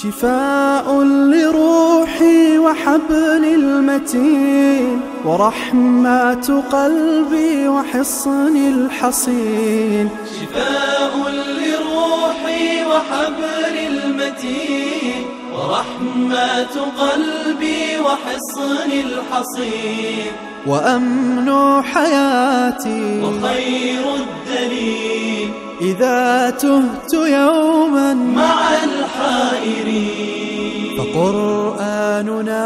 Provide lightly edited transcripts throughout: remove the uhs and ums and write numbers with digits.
شفاء لروحي وحبل المتين ورحمة قلبي وحصن الحصين شفاء لروحي وحبل المتين ورحمة قلبي وحصن الحصين وأمن حياتي وخير الدليل إذا تهت يوما مع الحائرين فقرآننا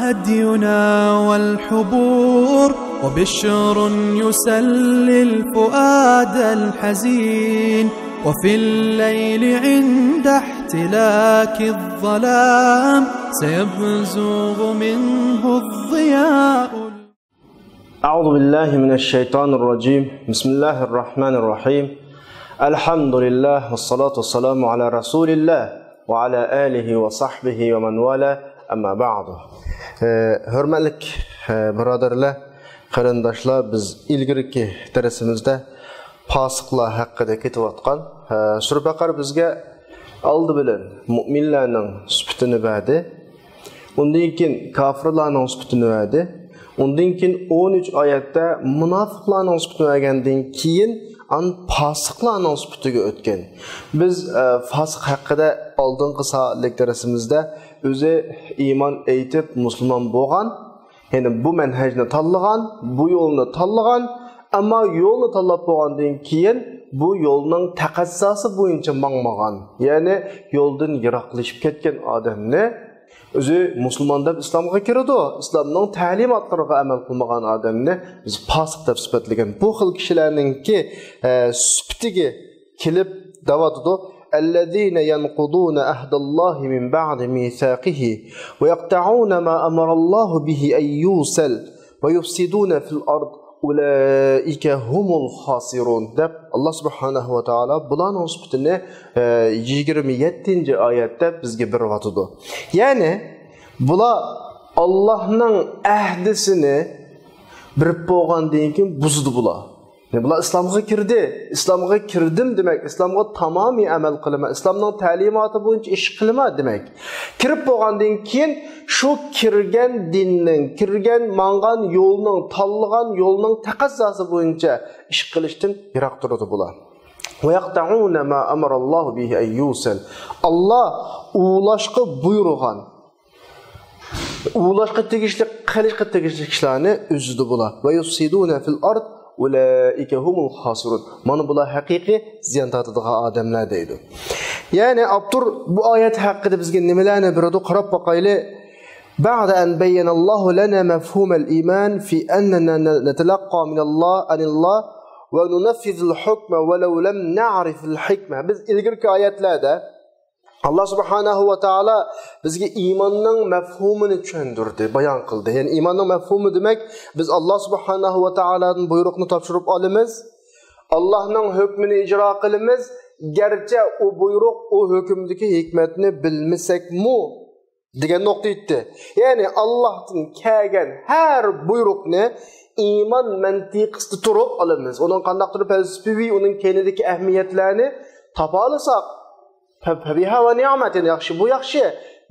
هدينا والحبور وبشر يسلي الفؤاد الحزين وفي الليل عند احتلاك الظلام سيبزغ منه الضياء. أعوذ بالله من الشيطان الرجيم. بسم الله الرحمن الرحيم. الحمد لله والصلاة والسلام على رسول الله وعلى آله وصحبه ومن والاه. أما بعد. Hürmetlik birodarlar, qarindoshlar, biz ilgirki darsimizda fasiqlar haqida ketayotgan. Sura Baqara bizga oldi bilan mu'minlarning sifatini berdi. Undan keyin kofirlarning sifatini berdi. Undan keyin 13 oyatda munofiqlarning sifatini bergandan keyin fasiqlarning sifatiga o'tgan. Biz fasiq haqida oldingi soatlik darsimizda o'zi iymon aytib musulmon bo'lgan, ya'ni bu manhajni tanlagan, bu yo'lni tanlagan, ammo yo'lni tanlab bo'lgandan keyin bu yo'lning taqazzasi bo'yicha mangmagan, ya'ni yo'ldan yiroqlashib ketgan odamni o'zi musulmon deb islomga kiradi, islomning ta'limotlariga amal qilmagan odamni biz fosiq deb sifatlagan. Bu xil kishilarningki sifatiga kelib davatidi. الذين ينقضون عهد الله من بعد ميثاقه ويقطعون ما أمر الله به أن يوصل ويفسدون في الأرض أولئك هم الخاسرون deb Allah subhanahu wa ta'ala bularning sifatini 27-oyatda bizga berib ya'ni bular Allohning ahdisini birib bo'lgandan keyin buzdi bular. Bular islomga kirdi. Islomga kirdim demak, islomga tamomiy amal qilma, islomning ta'limoti bo'yicha ish qilma demak. Kirib bo'lgandan keyin shu kirgan dinning, kirgan mangan yo'lning, tanlagan yo'lning taqazzasi bo'yicha ish qilishdan yiroq turadi bular. Va yaqta'una ma amarallohu bihi ay yusal. Alloh ulashqa buyurgan, ulashqa tegishli qilishga tegishli ishlarni o'zida bular. Va yusiduna fil ard Ulaika humul khasirun. Mana bular haqiqiy ziyon tortadigan odamlar deydi. Ya'ni Abdur bu oyat haqida bizga nimalarni beradi qarab boqayli. Ba'da an bayyana Allohu lana mafhum al-iman fi annana natalaqqa min anillah va nunaffiz al-hukma walau lam na'rif al-hikma. Biz ilgirki oyatlarda Allah subhanahu wa ta'ala bizga iymonning mafhumini tushundirdi, bayon qildi. Ya'ni iymonning mafhumi demak, biz Allah subhanahu wa ta'alaning buyruqni topshirib olamiz, Allohning hukmini ijro qilamiz, garchi u buyruq, u hukmdagi hikmatni bilmasak-mu degan nuqta aytdi. Ya'ni Allohdan kelgan har buyruqni iymon mantiqida turib olamiz. Uning qandaqdir falsafiy, uning kenidagi ahamiyatlarini topa olsak, Fabiha ve ni'metin yaxshi, bu yaxshi.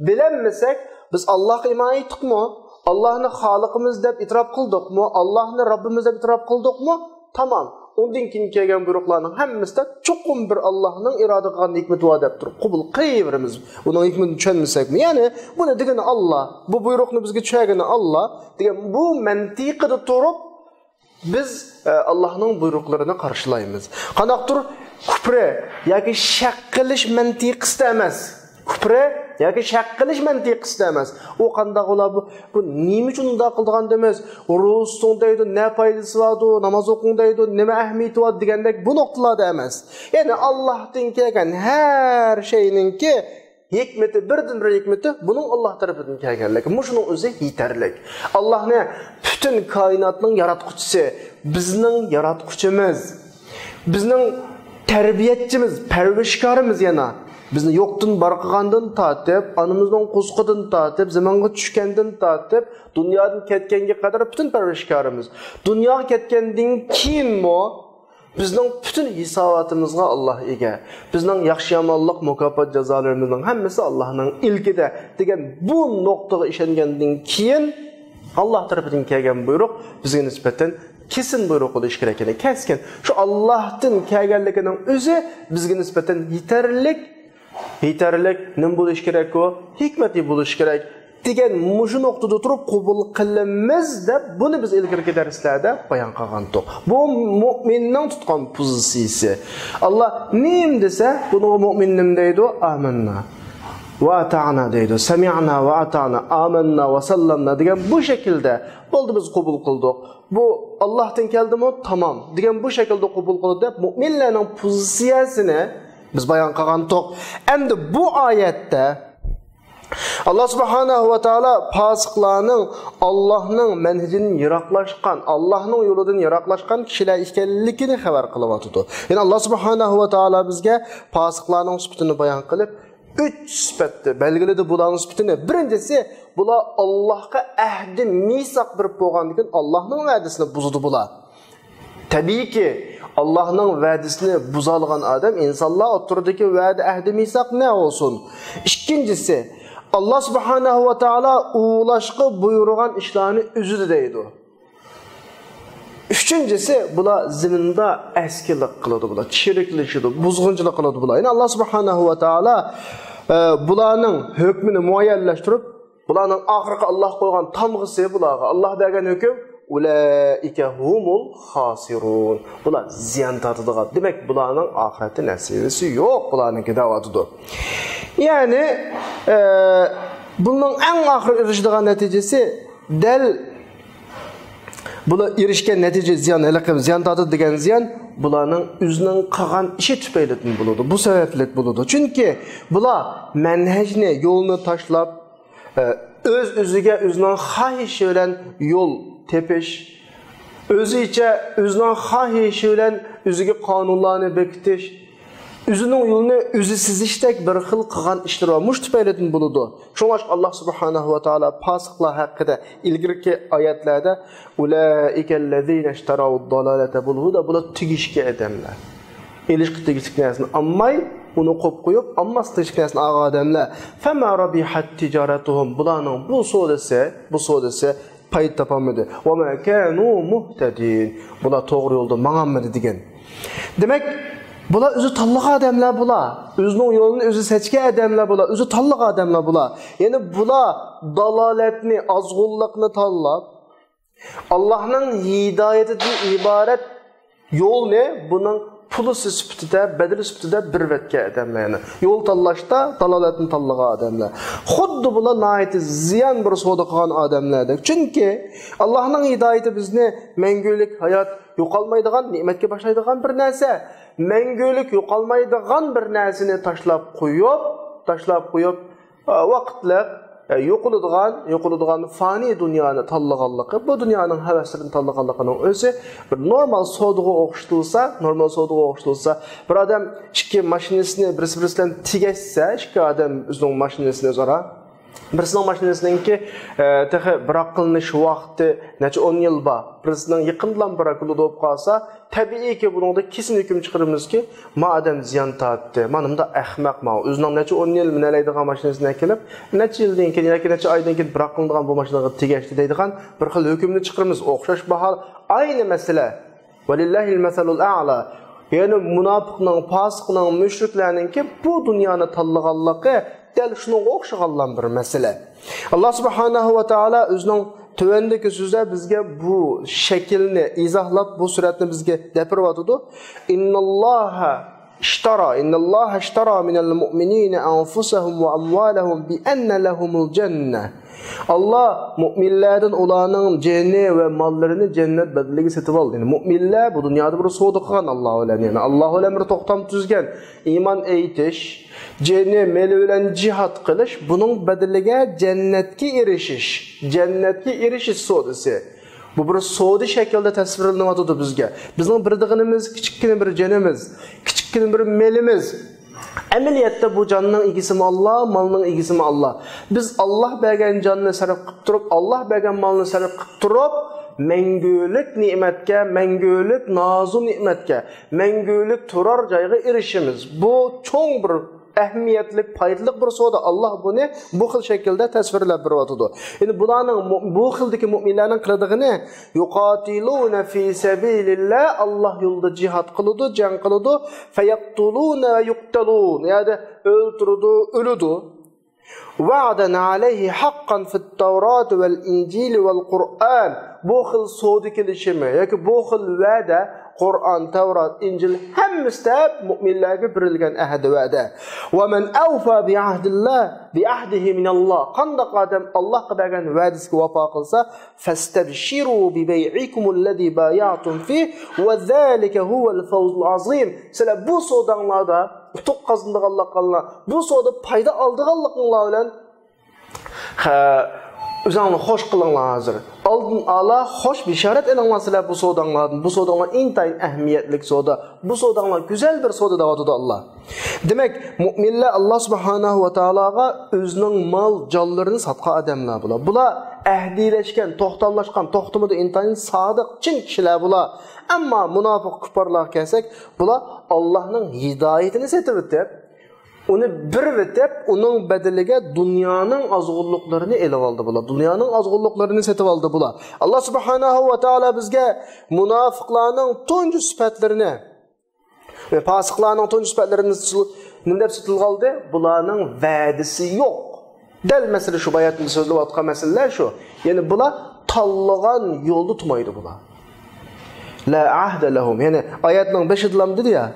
Bilenmesek biz Allah'a iman ettikmi? Allah'ını Halıkımız deb itiraf qildikmi? Allah'ını Rabbimiz deb itiraf qildikmi? Tamam. Ondan keyin kelgan buyruqlarning hammasida cho'qim bir Allohning iroda qilgan hikmati bor deb turib qabul qilaveramiz. Uning hikmatini tushunmasakmi? Ya'ni buni degani Allah, bu buyruqni bizga tushagani Allah degan bu mantiqida turib biz Allohning buyruqlarini qarshilaymiz. Qanaqdir Küfre yoki shak qilish mantiqida emas. Küfre yoki shak qilish mantiqida emas. U qanday bo'ladi? Bu nima uchun unda qildigan emas? Ro'z so'ndaydi, ne foydasi bordi, namoz o'qingdaydi, nima ahamiyati bor degandek bu nuqtalarda emas. Ya'ni Allohdan kelgan har shayninki hikmeti birdan-bir hikmeti buning Alloh tarafidan kelganligi. Bu shuning o'zi yetarli. Allohning butun koinotning yaratquchisi, bizning yaratquchimiz, bizning tarbiyatchimiz, parvarishkorimiz yana. Bizni yo'qdan bor qilgandan tortib, onamizning qo'zqidan tortib, zamonga tushgandan tortib, dunyodan ketganga qadar butun parvarishkorimiz. Dunyoga ketgandan keyinmi Bizning bütün hisobatimizga Alloh ega. Bizning yaxshi yomonlik mukofot jazolarimizning hammasi Allohning ilkida degan bu nuqtaga ishongandan keyin Alloh tarafidan kelgan buyruq bizga nisbatan kesin buyruq bo'lish kerak ekan. Keskin. Shu Allohdan kelganligining o'zi bizga nisbatan yetarlik nim bo'lish kerak o, hikmatli bo'lish kerak degan mushu nuqtada turib qabul qilamiz deb buni biz ilgirki darslarda bayon qilgandik. Bu mu'minning tutgan pozitsiyasi. Alloh nim desa, buni mu'min nim deydi? Amanna va ata'na deydi. Sami'na va ata'na, amanna va sallamna degan bu shaklda bo'ldi biz qabul qildik. Bu Allohdan keldimi? Tamam. degan bu shaklda qabul qildik deb mu'minlarning pozitsiyasini biz bayon qilgandik. Endi bu oyatda Allah subhanahu wa ta'ala fasiqlarning Allohning manhajidan yiroqlashgan, Allohning yo'lidan yiroqlashgan kishilar ekanligini xabar qilyapti. Ya'ni Allah subhanahu wa ta'ala bizga fasiqlarning sifatini bayon qilib, 3 sifatni belgiladi bularning sifatini. Birinchisi, bular Allohga ahdi, misoq berib qo'ygandan Allohning va'dasini buzdi bular. Tabiiyki Allah'ın vədisini buzalğan adam insanlar oturduğu vədi ahdi misak ne olsun? İkincisi Allah subhanahu wa ta'ala ulaşqı buyurğan işlerini üzüdü deydi. Üçüncüsü bular zimində əskilik qılıdı bular, çiriklikçidir, buzğunçuluq qılıdı bular. Yani Allah subhanahu wa ta'ala bularning hükmünü muayyanlaştırıp bularning ahirqi Allah qo'ygan tamğısı bularga Allah bergan hükm ulaika humul khasirun. Bular ziyan tortadigan. Demak, bularning oxirati nasibasi yo'q, bularningki da'votidir. Yani bunun en ahir erişdiğin neticesi del bular erişken netice ziyan, ziyan tortadi degan ziyan bularning o'zining qilgan ishi tufaylidan bo'ladi. Bu sabablik bo'ladi. Chunki bular manhajni, yo'lni tashlab o'ziga o'zining xohishi bilan yo'l tepish, o'zicha o'zining xohishi bilan o'ziga qonunlarni bekitish, o'zining yo'lini o'zi sizishdek bir xil qilgan ishlar va mush tufaylidan bo'ladi. Shunga Alloh subhanahu va taolo fosiqlar haqida ilgirki oyatlarda ulaikallazina ishtarawud-dalalata bil-huda bular tegishga adamlar. Elishqi tegishlik narsani ammay uni qo'yib qo'yib, ammas tegishlik narsani olgan odamlar fama rabihat tijaratuhum bularning bu so'dasi payt topamadi. Va ma kanu muhtadin. Bular to'g'ri yo'lda mang'anmadi degan. Demak, bular o'zi tanlagan odamlar bular. O'zining yo'lini o'zi seçgan odamlar bular. O'zi tanlagan odamlar bular. Ya'ni bular dalolatni, azg'unlikni tanlab, Allohning hidoyatidan iborat yo'lni buning pulu sifatida, bedeli sifatida bir vetga odamlar. Yani yo'l tanlashda dalolatni tanlagan odamlar. Xuddi bular nihoyatda ziyon bir savdo qilgan odamlardir. Chunki Allohning hidoyati bizni mangulik hayot yo'qolmaydigan, ne'matga boshlaydigan bir narsa. Mangulik yo'qolmaydigan bir narsani tashlab qo'yib, vaqtliq yo'qoladigan fani dunyoni tanlaganligi, bu dunyoning havaslarini tanlaganligining o'zi bir normal savdoga o'xshatilsa, bir odam ikki mashinasini birisi-birisidan tegashsa, ikki odam o'zining mashinasini o'zaro birisining mashinasininki tehi biroq qilinish vaqti necha 10 yil bor. Birisining yaqindan biroq bo'lib qolsa, tabiiyki buningda kesin hukm chiqaramizki, ma odam ziyon tortdi. Mana bunda ahmoqman. O'zining necha 10 yil minalaydigan mashinasini kelib, necha yildan keyin yoki necha oydan keyin biroq qilinadigan bu mashinaga tegashdi deydigan bir xil hukmni chiqaramiz. O'xshash bahol ayni masala. Valillahil masalul a'la. Yani munofiqning, fosiqning, mushriklarningki bu dunyoni tanlaganligi dal shunga o'xshagan bir masala. Allah subhanahu va taolo o'zining tövendeki sözler bizge bu şekilni izahlab bu suratni bizge gapirayotdi. İnnallaha ishtara minal mu'minina anfusahum va amwalahum bi anna lahumul cennet. Allah mu'minlardan ularning jonni va mollarini jannat badaliga setib oldi. Yani mu'minlar bu dunyoda bir savdo qilgan Alloh bilan, yani Alloh bilan bir to'xtam tuzgan, iymon aytish, jonni meli bilan jihad qilish, buning badaliga jannatga erishish savdosi. Bu bir savdo shaklida tasvirlanyapti bizga. Bizning birdig'inimiz kichikgina bir jonimiz, kichikgina bir melimiz. Ameliyatda bu canның egisimi Allah, malның egisimi Allah. Biz Allah bergen canını sarf qilib turib, Allah bergen malını sarf qilib turib, mengülük nimetke, mengülük nazı nimetke, mengülük turar joyga erişimiz. Bu çoğun bir ehmiyetlik, payidlik bir soda. Allah bunu bu xil şekilde tasvirlab beryapti. Yani bularning bu xildagi mu'minlarning qiladiğini yuqatiluna fi sabilillah, Allah yolunda jihad qiladi, jang qiladi, fayaqtuluna ve yuqtalun. Yani öldürüdü, ölüdü. Va'dan alayhi haqqan fit-Tawrat vel-İncil vel-Qur'an. Bu xil soda kelishimi yoki bu xil va'da Qur'an, Tevrat, İncil hemmisi mu'minlarga berilgan ahd va'da. Ve men awfa bi ahdillah bi ahdihi min Allah. Qandaq adam Allohga bergan va'dasiga vafo qilsa, fastabshiru bi bay'ikum allazi bay'atum fi ve zalika huwal fawzul azim. Sizlar bu sodanglarda utuq qazandiganlar, bu soda payda aldiganlar bilan özünü hoş qılınlar hazır. Aldın ala hoş bişaret edenler sizler bu sodanlardan. Bu sodanlar intayin ehmiyetlik soda. Bu sodanlar güzel bir soda davatıda Allah. Demek müminler Allah subhanahu wa ta'alaga özünün mal, canlarını satqa adamlar bula. Bula ehdileşken, tohtamlaşkan, tohtumu da intayin sadık, çin kişiler bula. Ama münafık kuparlar kelsek, bula Allah'ın hidayetini setirtip, onu bir vetip, onun bedeliga dünyanın azgınlıklarını ele aldı bula. Dünyanın azgınlıklarını setip aldı bula. Allah subhanahu wa ta'ala bizge münafıklarının tuncu sıfatlarını ve fasıklarının tuncu sıfatlarını nindep sıtılgaldı? Bularının vədisi yok. Del mesele şu bayatında sözlü vatka meseleler şu. Yani bula tallığan yoldu tumaydı bula. La ahde lehum. Yani ayetinin 5 edilam dedi ya.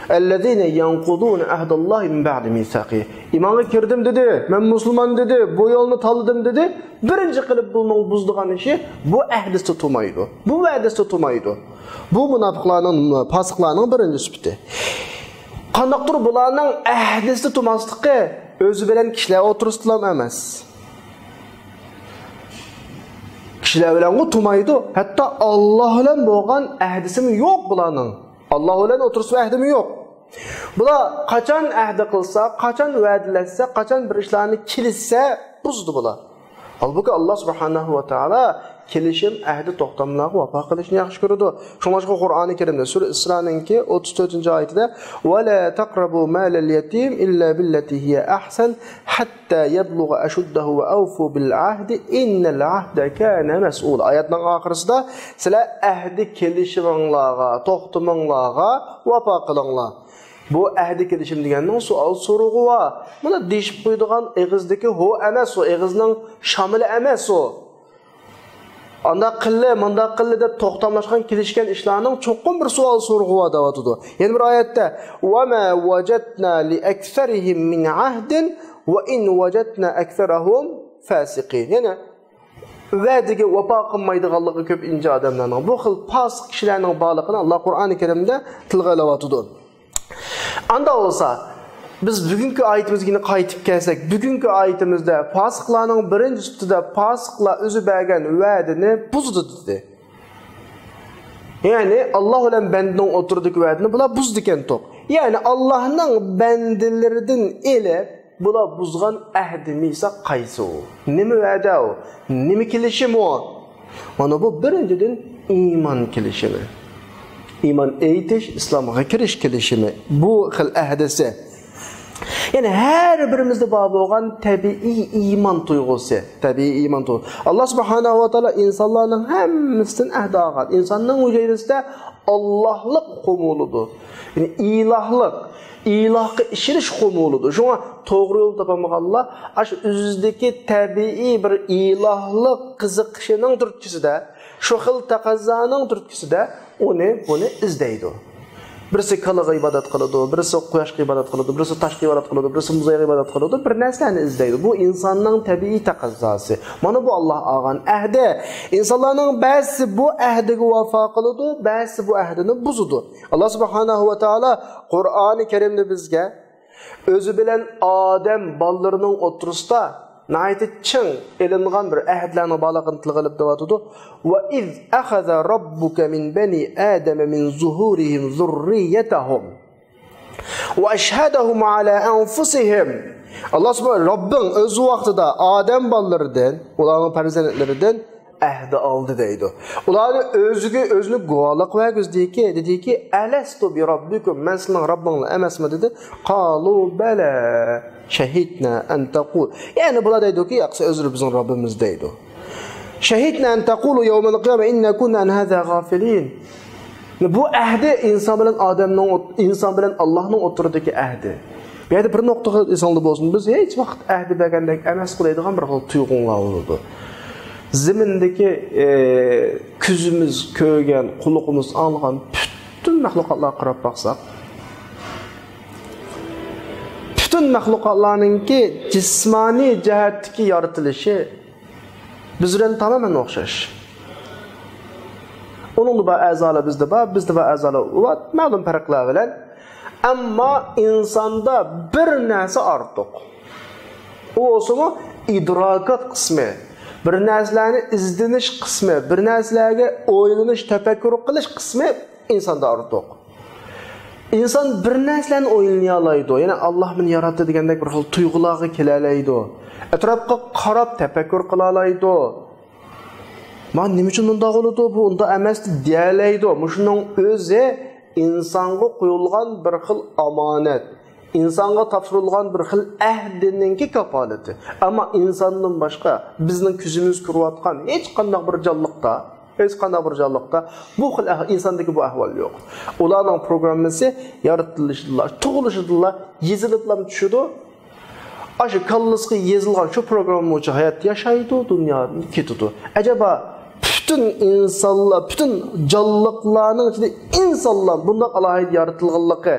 اَلَّذ۪ينَ يَنْقُضُونَ اَهْدَ اللّٰهِ مِنْ بَعْدِ مِيثَاقِهِ İmana girdim dedi, ben Müslüman dedi, bu yolunu tanıdım dedi. Birinci kılıp bunun buzduğun işi bu ehdisi tutmaydı. Bu vədisi tutmaydı. Bu münafıklarının, pasıklarının birinci sübütü. Qandaqdır bularının ehdisi tutmaslığı özü bilen kişiler oturustulam emas. Kişiler bilen o tutmaydı. Hatta Allah ile boğan ehdisi mi yok bularının. Allah ile oturuslu ehdimi yok. Bula kaçan ehdi kılsa, kaçan vədiletse, kaçan bir işlerini kilisse buzdu bula. Halbuki Allah subhanahu wa ta'ala kilişim ehdi toxtamlığı vapa qilishni yaxshi ko'radi. Şunlaşqa Qur'oni Kerimde Sura İsra'nınki 34. ayetinde وَلَا تَقْرَبُوا مَالَ الْيَتِيمِ إِلَّا بِالَّتِي هِيَ أَحْسَنُ حَتَّى يَبْلُغَ أَشُدَّهُ وَأَوْفُوا بِالْعَهْدِ إِنَّ الْعَهْدَ كَانَ مَسْئُولًا. Ayetinin ahirinde sizler ehdi kilişiminglarga, toxtaminglarga vapa qilinglar. Bu ehdi kelişim deganning sual so'rug'i var. Mana deyishib qo'ydigan eg'izdagi ho emas, o eg'izning shamili emas o. Anda qilli, manda qilli deb to'xtamlashgan kelishgan ishlarning cho'qqin bir savol so'rug'i var deyotdi. Yana bir oyatda va ma wajadna li aktharihim min ahdin va in wajadna aktharahum fasiqin. Yana va'daga vafo qilmaydiganligi ko'p ince odamlarning, bu xil fasik kishilarning borligini Allah Qur'oni Karimda tilga olyapti. Anda olsa biz bugünkü ayetimizgini qaytib kelsak, bugünkü ayetimizde fasıklarning birinci sütüde fasıklar özü bergen va'dini buzdu dedi. Yani Allah bilan bendining oturdik va'dini bular buzdi ekan to'q. Yani Allah'ning bandalaridan ele bular buzgan ahdi misa qaysi o? Nima va'da o? Nima kelishim o? Mana bu birinchidan iman kelishimi. İman eytiş, İslam'a kiriş kelişimi. Bu xil ahdisi. Yani her birimizde bab olan tabii iman duygusu. Tabii iman duygusu. Allah subhanahu wa ta'ala insanların hemmisinden ahdi algan. İnsanın vücudunda Allah'lık kumuludur. Yani ilahlık, ilahı işiriş kumuludur. Şuna doğru yol tapamaganlar, aş üzüzdeki tabii bir ilahlık kızıqışının türkçüsü de, şu xil taqazzanın türkçüsü de bunu izleydi. Birisi kalaga ibadat qiladi, birisi quyoshga ibadat qiladi, birisi toshga ibadat qiladi, birisi muzayga ibadat qiladi, bir narsani izlaydi. Bu insonning tabiiy taqozosi. Mana bu Alloh olgan ahdi. İnsanlarning ba'zi bu ahdiga vafo qiladi, ba'zi bu ahdini buzadi. Allah subhanahu va taolo Qur'oni Karimda bizga o'zi bilan odam bolalarining o'tirisida nayeti çın elingan bir ahdlarni balag'ini tilg'ilib deyotdi. Va iz akhadha robbuka min bani adama min zuhurihim zurriyatahum va ashhadahum ala anfusihim. Allah subhanahu Rabbing o'z vaqtida odam bolalaridan, ularning farzandlaridan ahdi aldı deydi. Ularni özünü guvohlik bergizdi dediki alastu bi robbikum men sizning Robbinglar emasmi dedi. Qalu bala shahidna an taqul. Yani bular deydiki yaqsa özür bizning Robbimiz deydi. Shahidna an taqulu yawmal qiyamah inna kunna an hadha ghafilin. Bu ahdi inson bilan Allohning o'tiridagi ahdi. Bu yerda bir nuqtaga esingda bo'lsin, biz hech vaqt ahdi bergandek emas qilaydigan bir xil tuyg'unlar bo'ladi. Zimindagi ko'zimiz ko'rgan, quloqimiz anglagan butun mahluqotlarga qarab baqsaq, butun mahluqotlarningki jismoniy jihatdagi yaratilishi biz bilan tamamen o'xshash. Onun da a'zolar bizda va a'zolar va ma'lum farqlar bilan. Ammo insonda bir narsa ortiq. U o'simi idrokat qismi, bir narsalarni izdinish qismi, bir narsalarga o'ylanish, tafakkur qilish qismi insonda ortiq. İnson bir narsalarni o'ylay oladi, ya'ni Alloh meni yaratdi degandek bir xil tuyg'ularga kela oladi. Atrofga qarab tafakkur qila oladi. Men nima uchun bunday bo'ldi, bu unda emas deyalaydi. Mushuning o'zi insonga qo'yilgan bir xil omonat, insonga topshirilgan bir xil ahdiningki kafolati. Ammo insondan boshqa bizning ko'zimiz ko'rayotgan hech qanday bir jonliqda bu xil insondagi bu ahvol yo'q. Ularning programmasi yaratilishidilar, tug'ilishidilar, yeziliblar tushidi. Aşı kallısqı yezilgan şu programı uchun hayat yaşaydı, dünyanın ketidi. Acaba bütün insanlar, bütün canlılarning içinde insanlar bundan alohida yaratilganligi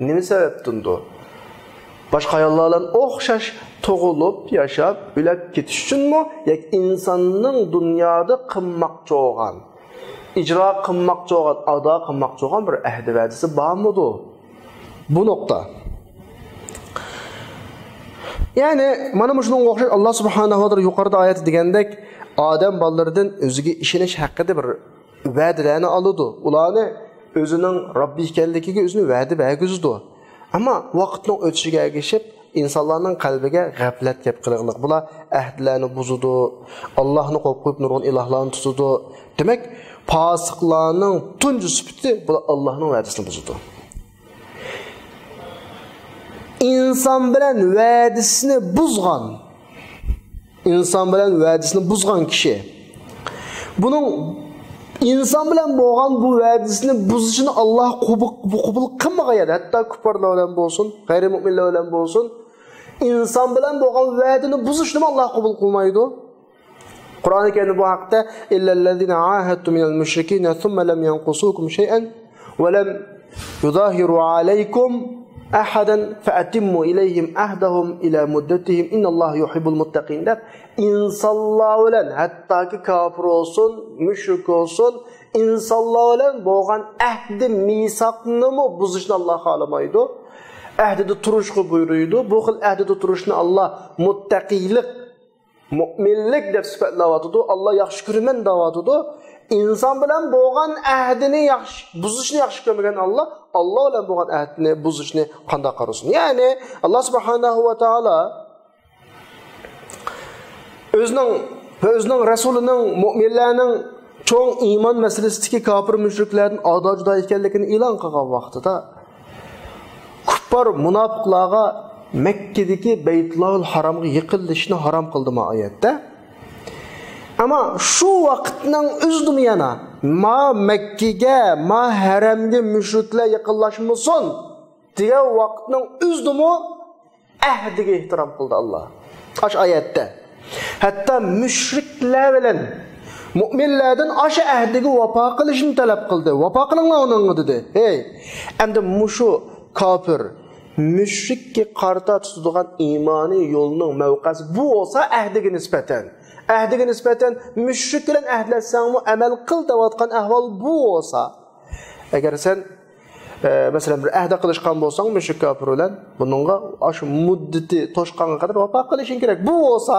nima sababdandir? Boshqa ayollarla o'xshash tug'ilib, yashab, o'lib ketish uchunmi yoki insonning dunyoda qilmoqchi bo'lgan, ijro qilmoqchi bo'lgan, ado qilmoqchi bo'lgan bir ahdi va'dasi bormidi? Bu nokta. Yani mana shunga o'xshash Alloh subhanahu va taolo yuqorida oyat degandek odam bolalaridan o'ziga ishonish haqida bir va'dalarni oladi. Ularni o'zining Robbi ekanligiga o'zini va'da bergizdi. Ammo vaqtning o'tishiga ergashib insonlarning qalbiga g'aflat kelib qilganlik. Bular ahdlarni buzdi, Allohni qo'yib nurg'un ilohlarni tutdi. Demak, fosiqlarning tunji sifati bu Allohning va'dasini buzdi. İnsan bilen vədisini buzgan kişi. Bunun insan bilen boğan bu vədisini buzuşunu Allah kubul kılmaya da hatta kuparlar olan bolsun, gayrimüminler olan bolsun. İnsan bilen boğan vədini buzuşunu Allah kubul kılmaydı. Kur'an-ı Kerim bu hakta illellezine ahadtu minel müşrikine thumma lem yanqusukum şey'en ve lem yuzahiru aleykum ahadan fa'timmu ilayhim ahdahum ila muddatihim innallaha yuhibbul muttaqin deb insonlar bilan hattoki kafir olsun, mushrik olsun, insonlar bilan bo'lgan ahdi misoqni buzishni Alloh xolamaydi. Ahdida turishga buyuruydi. Bu xil ahdida turishni Alloh muttaqiylik, mu'minlik deb sifatlayotdi. Alloh yaxshi ko'raman deyotdi. İnsan bilen boğan ahdini buzuşunu yaxshi ko'rmagan Allah bilan boğan ahdini buzuşunu qanday qarasın? Yani Allah subhanahu wa ta'ala özünün Resulünün, mu'minlarning çoğun iman meselesideki kafir müşriklerden ada juda ekanligini e'lon qilgan vaqtida kuffar munofiqlarga Mekke'deki Beytullahul Haramga yiqilishni harom qildi ma oyatda. Ama şu vaqtning o'zida yana ma Mekke'ge, ma haramga müşriklar yaqinlashmasin degan vaqtning o'zida ahdiga ehtirom qildi Alloh. Aş oyatda. Hatta müşriklar bilan mu'minlardan aş ahdiga vafo qilishni talab qildi. Vafo qilinglar uningga dedi. Hey, endi mushu kafir müşrikka qarta tutadigan iymoniy yo'lning mavqasi bu olsa ahdiga nisbatan ahdiga nisbatan müşrik bilan ahdlasangmi amal qil deyotgan ahvol bu olsa, agar sen masalan bir ahd qilishgan bo'lsang müşrik kafir bilan buningga shu muddati to'shqanga qadar vafo qilishing kerak. Bu olsa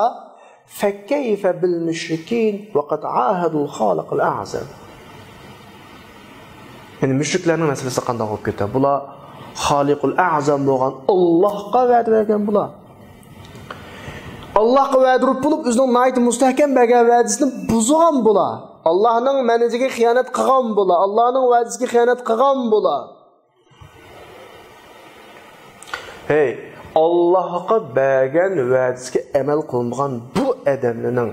fakkayfa bil mushrikin va qad ahadul xaliqul a'zam. Yani müşriklarning masalasi qanday bo'lib ketadi? Bular xaliqul a'zam bo'lgan Allohga va'da bergan bular. Allah'a va'd bulup özünün nayet müstehkem bergen va'disini buzgan bula. Allah'ın meniziga xiyanat qilgan bula. Allah'ın va'disiga xiyanat qilgan bula. Hey, Allah'a bergen va'disiga amal qilmagan bu adamlarning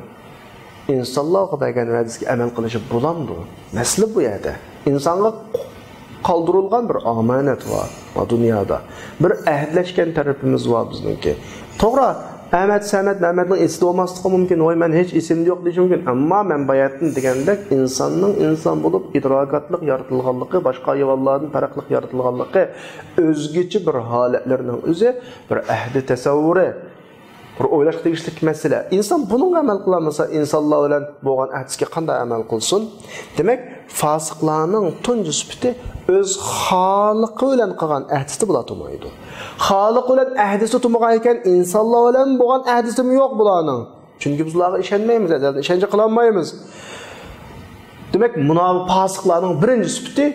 insonlarga bergen va'disiga amal qilishi bulamdi. Masala bu yerda. İnsonga qoldirilgan bir amanat var bu dunyoda. Bir ahdlashgan tarafimiz var bizningki. To'g'ri, Ahmet Samet Mehmet'in esli olmaslığı mümkün. Oy men hiç isimli yok diyeceğim mümkün. Ama men bayatın degandek insanın insan bulup idrakatlık yaratılganlığı, başka hayvanların farklı yaratılganlığı, özgüçü bir haletlerinin özü, bir ahdi tasavvuru, bir oylaş tegishlik mesele. İnsan bunun amal kılamasa insanlar bilen boğan ahdisine qanday amal kılsın? Demek fasıqlarning tuncu süpiti öz xaliqi bilen qilgan ahdisi bulatmaydı. Xaliq bilen ahdisi tutmagan ekan insonlar bilen bo'lgan ahdisi yo'q bularning. Chunki biz ularga ishonmaymiz, ishoncha qilolmaymiz. Demak, munofiq fasiqlarning birinchi sifati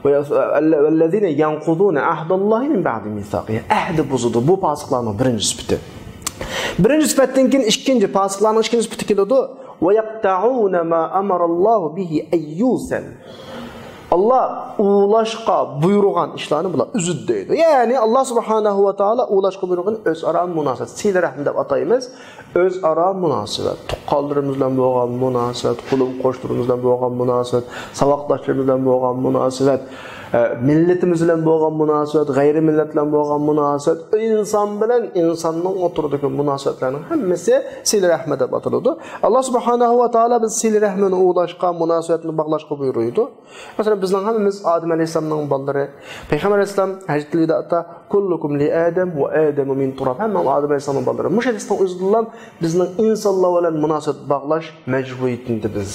vellezina yanquduna ahdallahi min ba'di mithaqihi. Ahdi buzudu. Bu fasiqlarning birinchi sifati. Birinchi sifatdan keyin ikkinchi fasiqlarning ikkinchi sifati keladi. Ve yaqta'una ma amarallahu bihi ayyusal. Allah ulaşqa buyurgan işlerini bular üzüd deydi. Yani Allah subhanahu wa ta'ala ulaşqa buyurgan öz ara münasebet. Sil rahim deb ataymiz. Öz ara münasebet. Tuqqallarımız bilan bo'lgan münasebet, qulum qo'shtirimiz bilan bo'lgan münasebet, savoqdoshlarimiz bilan bo'lgan münasebet, milletimiz bilan bo'lgan münasebet, g'ayri millat bilan bo'lgan münasebet, inson bilan insonning o'tirdagi münasebetlarning hammasi sil rahmat deb ataladi. Allah subhanahu wa ta'ala biz sil rahmini ulaşqa münasebetni bog'lashqa buyuruydi. Masalan, bizning hammamiz Adem alayhisolamning bolalari. Payg'ambar alayhisolam hajjatida ata kullukum li Adam va Adamu min turab. Hamma Adem alayhisolamning bolalari. Mush hadisdan o'zidan bizning insonlar bilan munosabat bog'lash majburiyatida biz.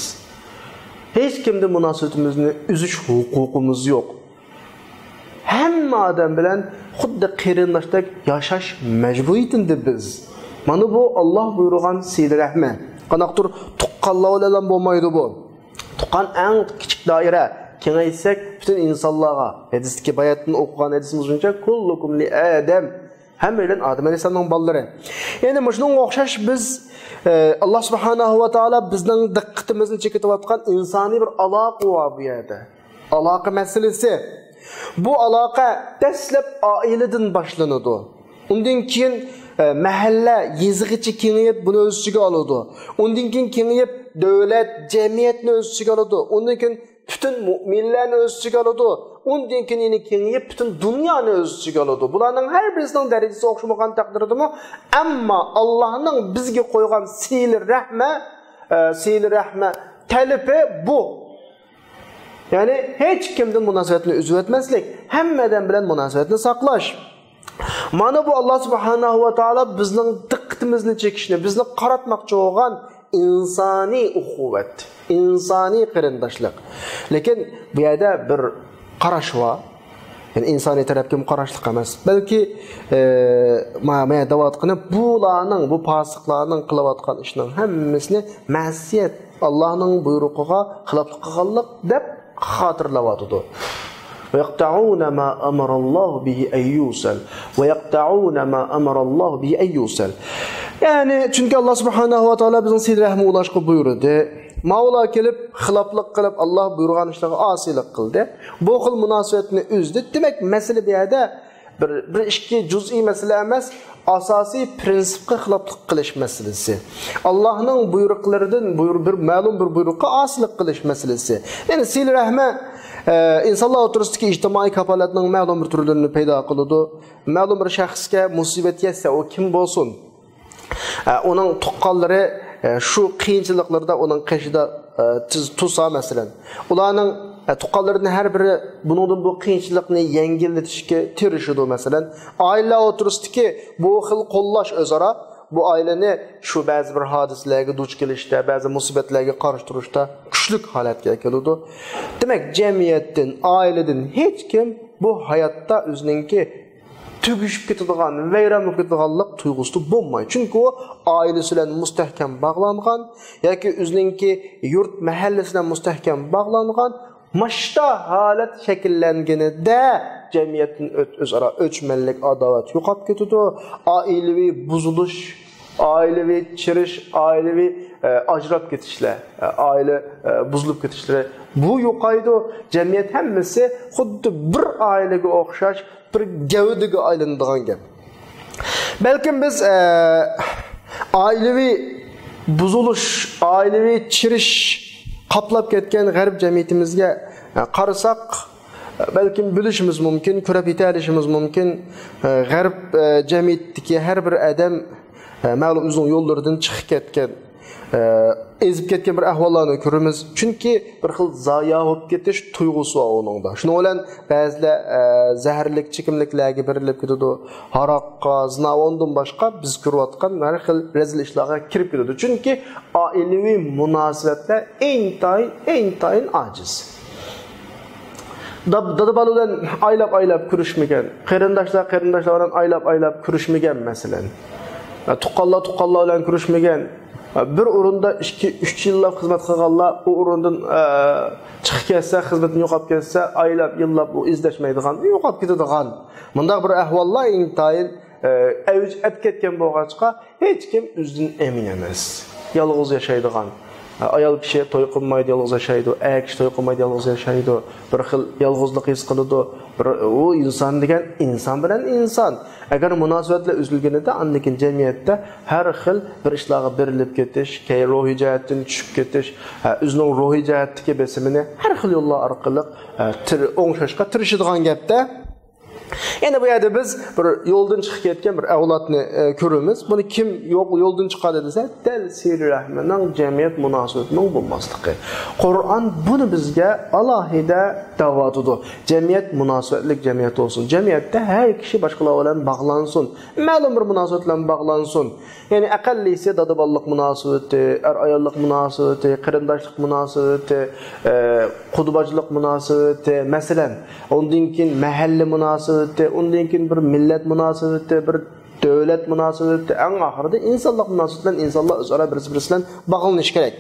Hech kimda munosabatimizni uzish huquqimiz yo'q. Hamma odam bilan xuddi qarindoshdek yashash majburiyatida biz. Mana bu Alloh buyurgan sil rahmat. Qanaqdir tuqqanlar bilan bo'lmaydi bu. Tuqqan eng kichik doira. Kengaysak bütün insanlara hadisdagi bayatni o'qigan hadisimiz bo'yicha kullukum li Adam. Hammalar Adem alayhisolamning bolalari. Ya'ni shunga o'xshash biz Allah subhanahu wa ta'ala bizning diqqatimizni chekitayotgan insoniy bir aloqa bor bu yerda. Aloqa masalasi. Bu aloqa dastlab oiladan boshlanadi. Undan keyin mahalla, yezg'ichi kengayib buni o'z ichiga oladi. Undan keyin kengayib davlat, jamiyatni o'z ichiga oladi. Undan keyin bütün müminlarni o'z ichiga oladi. Undan keyin kengayib bütün dunyoni o'z ichiga oladi. Bularning har birisining darajasi o'xshamagan taqdirdami, ammo Allohning bizga qo'ygan sil rahma talibi bu. Yani hech kimdan munosabatni uzib o'tmaslik, hammadan bilan munosabatni saqlash. Mana bu Allah subhanahu wa ta'ala bizning diqqatimizni chekishni, bizni qaratmoqchi bo'lgan insoniy uquvat, insoniy qarindoshlik. Lekin bu yerda bir qarash bor. Yani insoniy tarafga qarashlik emas. Balki mana davat qilib bularning, bu fasiqlarning qilayotgan ishning hammasini ma'siyat, Allohning buyrug'iga xiloflik qilganlik deb xotirlayotdi. ويقطعون ما أمر الله به أن يوصل ويقطعون ما أمر الله به أن يوصل. Yani çünkü Allah subhanahu wa ta'ala bizning sil rahmi ulaşqa buyurdi. Mavla kelib xiloflik qilib Allah buyurgan ishlarga osilik qildi. Bu xil munosabatni uzdi. Demak, masala bu yerda bir ikki juz'iy masala emas, asosiy prinsipga xiloflik qilish masalasi. Allohning buyruqlaridan bir ma'lum bir buyruqqa osilik qilish masalasi. Yani sil rahmi insonlar o'rtasidagi ijtimoiy kafolatning ma'lum bir turlarini paydo qiladi. Ma'lum bir shaxsga musibat yetsa, o kim bo'lsin, uning tuqqanlari shu qiyinchiliklarda uning qishida tusa masalan. Ularning tuqqanlarining har biri buningdan bu qiyinchilikni yengillatishga tirishadi masalan. Oila o'tirisidagi bu xil qo'llash o'zaro bu aileni şu ba'zi bir hodisalarga duch kelishda, ba'zi musibatlarga qarshi turishda kuchli holatga keladi. Demak, jamiyatdan, oiladan hech kim bu hayotda o'zininki tugishib ketadigan, vayron bo'lib ketadiganlik tuyg'usi bo'lmaydi. Chunki u oilasi bilan mustahkam bog'langan yoki o'zininki yurt mahallasi bilan mustahkam bog'langan, mashta holat shakllanganida cemiyetin özara ölçmenlik adavat yo'qolib ketadi. Ailevi buzuluş, ailevi chirish, ailevi ajrab ketishlar, aile buzilib ketishlar bu yo'qaydi. Cemiyet hammasi xuddi bir ailega o'xshash bir gavdiga aylanadigan gap. Balkim biz ailevi buzuluş, ailevi chirish qaplab ketgan g'arb jamiyatimizga qarasak, balkim bilishimiz mumkin, ko'rib yetishimiz mumkin. G'arb jamiyatidagi har bir odam ma'lum o'zining yo'llaridan chiqib ketgan, ezib ketgan bir ahvollarni ko'ramiz. Chunki bir xil zoya bo'lib ketish tuyg'usi bor uningda. Shuning bilan ba'zilar zaharlik chekimliklarga berilib ketadi. Haroqqa, zinavondan boshqa biz ko'rayotgan har xil rezil ishlarga kirib ketadi. Chunki oilaviy munosabatlar intayin ojiz. Dadabalıdan aylab ko'rishmagan, qarindoshlar bilan aylab ko'rishmagan masalan. Tuqqallar bilan ko'rishmagan, bir o'rinda 2-3 yillab xizmat qilganlar u o'rindan chiqib ketsa, xizmatini yo'qolib ketsa, aylab yillab u izlashmaydigan, yo'qolib ketadigan. Bundaq bir ahvollar intayin avj olib ketgan bo'lg'achqa hech kim o'zidan emin emas. Yolg'iz yashaydigan. Ayol kishi to'y qilmaydi, yolg'iz yashaydi. Kishi to'y qilmaydi, yolg'iz yashaydi. Bir xil yolg'izlik his qiladi. U inson degan inson bilan inson. Agar munosabatlar uzilganida, andikin jamiyatda har xil bir ishlarga berilib ketish, ruhiy jihatdan tushib ketish, o'zining ruhiy jihatdagi besimini har xil yo'llar orqali o'ngshashga tirishadigan gapda. Endi bu yerda biz bir yo'ldan chiqib ketgan bir avlodni ko'ramiz. Buni kim yo'ldan chiqadi desa, dal Siyri Rahmanning jamiyat munosabatining bo'lmasligi. Qur'on buni bizga alohida da'vat etdi. Jamiyat munosabatlik jamiyat olsun. Jamiyatda har kishi boshqalar bilan bog'lansin. Ma'lum bir munosabat bilan bog'lansin. Ya'ni aqallisi dadabollik munosabati, ayollik munosabati, qarindoshlik munosabati, qudbachilik munosabati, masalan, undan keyin mahalla munosabati, undan keyin bir millat munosabati, bir davlat munosabati, eng oxirida insonlik munosabati bilan insonlar o'zaro bir-birisi bilan bog'lanish kerak.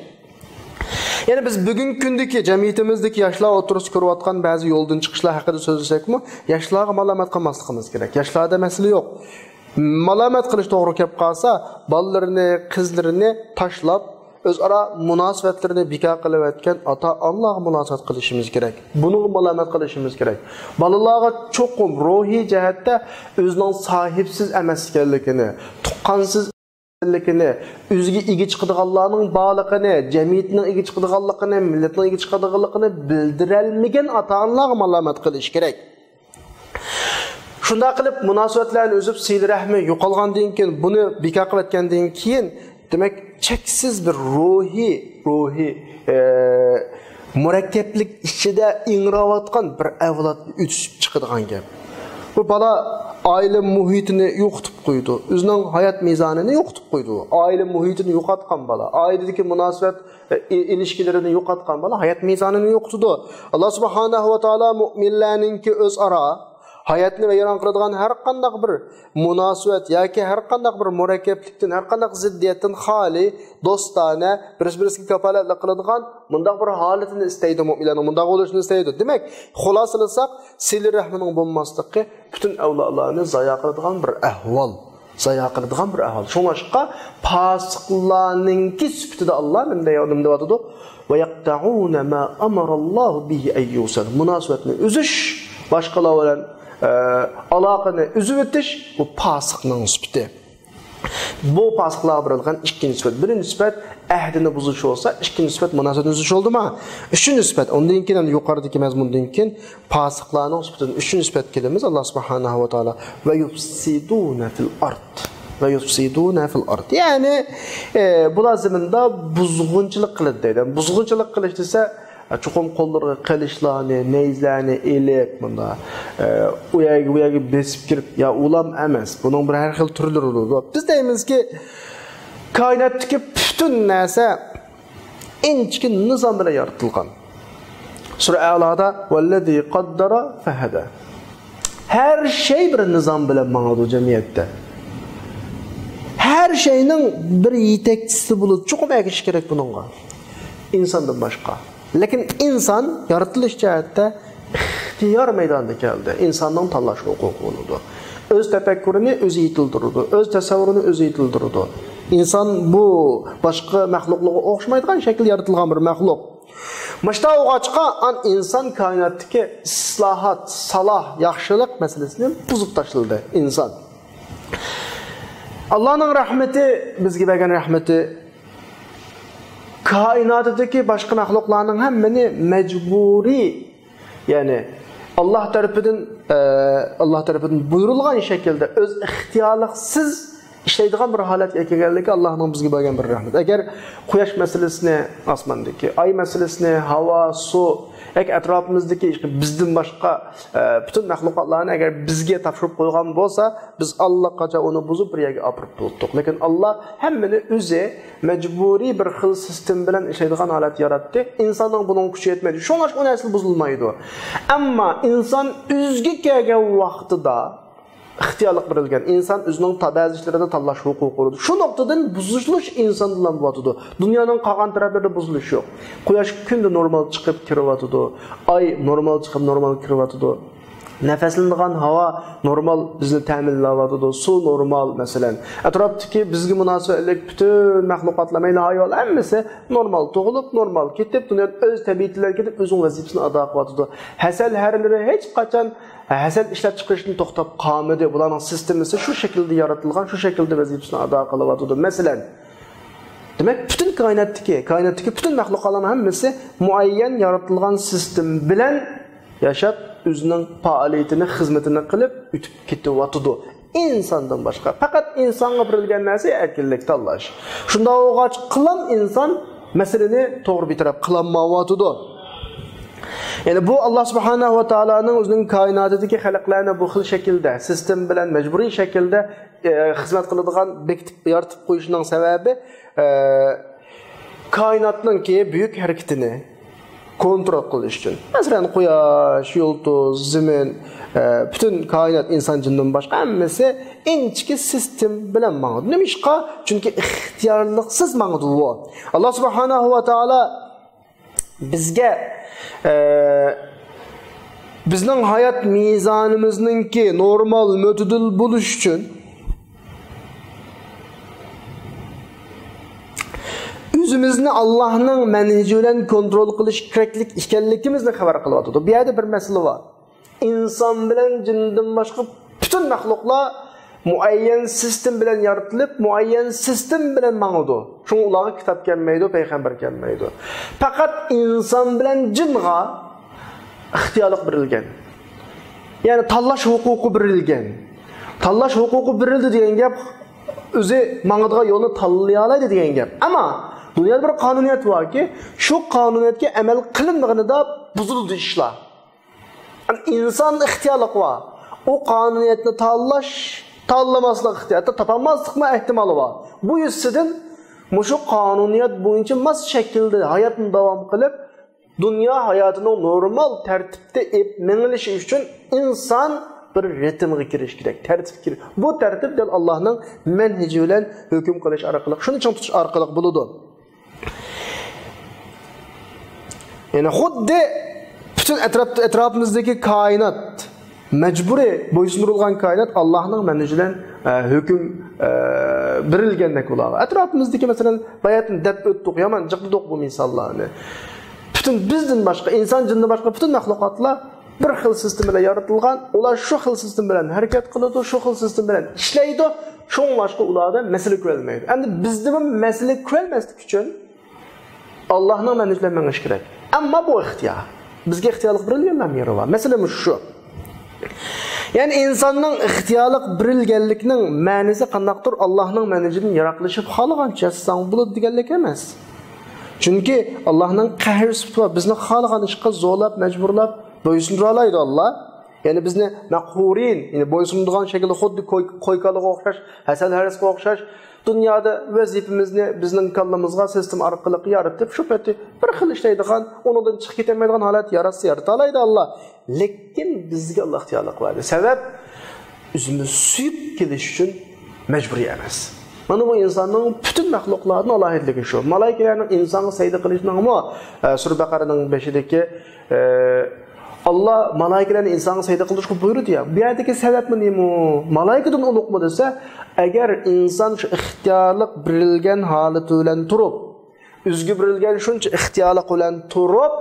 Yani biz bugün gündeki cemiyetimizdeki yaşlar oturup ko'rayotgan ba'zi yo'ldan chiqishlar haqida so'zlasakmi, yoshlarga malomat qilmasligimiz kerak. Yoshlarda masala yo'q. Malomat qilish to'g'ri kelib qolsa, bolalarini, qizlarini tashlab o'zaro munosabatlarini bekor qilayotgan ota-onalarga munosabat qilishimiz kerak. Buni malomat qilishimiz kerak. Bolalarga cho'qim ruhiy jihatda o'zining sahibsiz emas ekanligini, tuqqansiz o'ziga ega chiqadiganlarning borligini, jamiyatning ega chiqadiganligini, millatning ega chiqadiganligini bildiralmagan ota-onalarga malomat qilish kerak. Shunda qilib munosabatlarni o'zib siyli rahmi yo'qolgandan keyin, buni bekor qilayotgandan keyin, demak cheksiz bir ruhiy murakkablik ichida ingrayotgan bir avlod o'tishib chiqadigan gap. Bu bola aile muhitini yo'qotib qo'ydi. O'zining hayot mezonini yo'qotib qo'ydi. Aile muhitini yo'qotgan bola, ailedagi munosabat ilişkilerini yo'qotgan bola hayot mezonini yo'qotdi. Alloh subhanahu va taolo mu'minlarningki o'zaro hayotni vayron qiladigan har qanday bir munosabat yoki har qanday bir murakkablikdan, har qanday ziddiyatdan xoli, do'stona, bir-biriga kafolatlik qiladigan bundaq bir holatini istaydi mu'minlar, bundaq bo'lishini istaydi. Demak, xulosalasak, siyli rahmining bo'lmasligi butun avlodlarni zoya qiladigan bir ahvol. Shuningga fosiqlarningki sifatida Alloh nima deyapti? Va yaqta'una ma amarallohu bihi ayyusal. Munosabatni uzish, boshqalar bilan aloqani uzib o'tish bu fosiqning sifati. Bu fosiqlar bilan ikkinchi sifat. Birinchi sifat ahdini buzish bo'lsa, ikkinchi sifat munosabatni uzish bo'ldimi? Uchinchi sifat, undan keyin yuqoridagi mazmundan keyin fosiqlarning sifatidan uchinchi sifat kelamiz. Alloh subhanahu va taolo va yufsiduna fil ard. Ya'ni bular zaminda buzg'unchilik qiladi deydi. Buzg'unchilik qilish desa chuqum qo'llarga qilishlarni, neyzlarni elib bunda u yerga besib kirib, ya ulam emas. Buning bir har xil turlari bor. Biz deymizki, koinotdagi butun narsa inchkin nizom bilan yaratilgan. Sura A'loda vallazi qaddara fahada. Her şey bir nizom bilan ma'noda jamiyatda. Her şeyning bir yetakchisi bo'lib, chuqum egish kerak buningga. İnsandan boshqa. Lekin inson yaratilish jihatda ixtiyor meydanına geldi. İnsanın tanlaş hukuku oludu. Öz tefekkürünü özü yitildirdi. Öz tasavvurunu özü yitildirdi. İnsan bu başka mahlukluğa oxşmaydigan şekilde yaratılgan bir mahluk. Maşta oğaçqa an insan kainattaki islahat, salah, yaxşılık meselesini buzup taşıldı insan. Allah'ın rahmeti, bizge bergen rahmeti, kainattaki başka mahluklarının hemmeni mecburi, yani Allah tarafından buyurulgan şekilde öz ixtiyarlıksız işleydiğin bir halet kelganligi Allah'ın bizge bergen bir rahmet. Eğer quyosh meselesini, osmondagi, ay meselesini, havo, su, etrafımızdaki bizden başka bütün mahlukatlarını eğer bizge topshirib qo'ygan bo'lsa, biz allaqacha onu buzup bir yerga olib bo'ldik. Lekin Allah hemmini o'zi mecburi bir xil sistem bilan ishlaydigan holat yaratdi. İnsanın bunun kuchi yetmedi. Şoňa o narsa buzulmaydı. Ammo inson o'ziga kelgan vaqtida ixtiyorlik berilgan. İnsan özünün ba'zi ishlarida tanlash huquqi bo'ladi. Shu nuqtadan buzilish inson bilan bo'ladi. Dunyoning qolgan taraflarida buzilish yo'q. Quyosh kunda normal chiqib kiryapti. Ay normal chiqib normal kiryapti. Nefeslendiğin hava normal bizni ta'minlayapti. Su normal mesela. Atrofdagi bizga munosabatlik bütün mahlukotlar, mayli hayvon hammasi normal tug'ilib, normal ketib, dunyo o'z tabiatlariga ketib, o'zining vazifasini ado qilyapti. Hasal harlari hech qachon hasal ishlab chiqarishni to'xtab qolmadi. Bularning sistemasi shu shaklda yaratilgan, shu shaklda vazifasini ado qilyapti. Masalan, demek bütün kainattaki bütün mahlukotlarning hammasi muayyan yaratilgan sistem bilan yashab özünün faaliyetini, hizmetini qilib ütüp ketyapti. İnsandan başka. Fakat insanga berilgan narsa erkinlik tanlash. Shunda o'g'aç qilan insan meseleni to'g'ri bitirib qilinmayapti. Yani bu Allah Subhanahu va Taola'nın özünün kainatidagi xalqlarni bu xil şekilde, sistem bilan mecburi şekilde hizmet qiladigan bekitib yaratib qo'yishining sababi kainatning büyük hareketini kontrol qilish uchun. Masalan, quyosh, yulduz, zemin, bütün kainat insan jindan boshqa hammasi inchki sistem bilan mang'di. Nimishqa? Chunki ixtiyorliksiz mang'di bu. Alloh subhanahu va taolo bizga bizning hayot mizonimizningki normal mo'tadil bo'lish uchun özümüzni Allah'ın menheci bilan kontrol qilish keraklik ekanligimizni xabar qilyapti. Bu yerda bir masala bor. İnsan bilan jindan boshqa bütün mahluklar muayyan sistem bilan yaratilib, muayyan sistem bilan mang'di. Şunu ularga kitob kelmaydi, payg'ambar kelmaydi. Faqat inson bilan jinga ixtiyorlik berilgan. Yani tanlash huquqi berilgan. Tanlash huquqi berildi degan gap o'zi mang'digan yo'lni tanlay oladi degan gap. Ammo dünyada bir kanuniyet var ki, şu kanuniyetke emel kılındığında buzuldu işler. Yani insan ihtiyarlık var. O kanuniyetini tanlamaslık ihtiyarlıkta tapamazlık mı ihtimali var. Bu yüzden şu kanuniyet boyunca nasıl şekilde hayatını devam kılıp, dünya hayatını normal tertipte menilişi için insan bir ritmga kirish kerak, tertib kerak. Bu tertib de Allah'ın menheci bilan hukm qilish orqali, shuni uchun tutish orqali bo'ladi. Yani xuddi bütün etrafımızdaki kainat, mecburi boysundirilgan kainat Allah'ın menheci bilan hukm berilgandek bo'ladi. Etrafımızdaki mesela bayatni deb o'tdik, yaman jiqdiq bu misollarni. Bütün bizden başka, insan jindan başka bütün mahlukotlar bir xil sistem bilan yaratilgan, ular shu xil sistem bilan harakat qiladi, shu xil sistem bilan ishlaydi, shunga boshqa ularda masala ko'rolmaydi. Endi bizda bu masala ko'rolmaslik uchun Allohning manhajlari mengish kerak. Ammo bu ixtiyor. Bizga ixtiyorlik berilgan yeri bor. Masalan shu. Yani insonning ixtiyorlik berilganlikning ma'nosi qandaqdir? Allohning manhajidan yaratılışib xolgancha sang bo'ladi deganlik emas. Chunki Allohning qahr sifati bizni xolgan ishga zo'rlab, majburlab boysundiraydi Allah. Yani bizni maqhurin, yani boysundirgan şekilde xuddi qo'ykalığa o'xshash, hasal harisga o'xshash dünyada vazifamizni bizning kallamizga sistem orqali yaratib, shu paytda bir xil ishlaydigan, ondan chiqib ketmaydigan holat yaratalaydi Allah. Lekin bizga Allah ixtiyorlik berdi. Sabab o'zimiz suyib kelish uchun majburiy emas. Mana bu insonning bütün mahluklarning alohidligi shu. Malaikalarning insonni sayda qilishining Sura Baqaraning 5-dagi Allah malaikalarni insonga sajda qilishga buyurdi ya. Bu yerdagi sababmi nima? Malaikadan unuqma desa, agar inson shu ixtiyorlik birilgan holati bilan turib, o'zga birilgan shuncha ixtiyorlik bilan turib,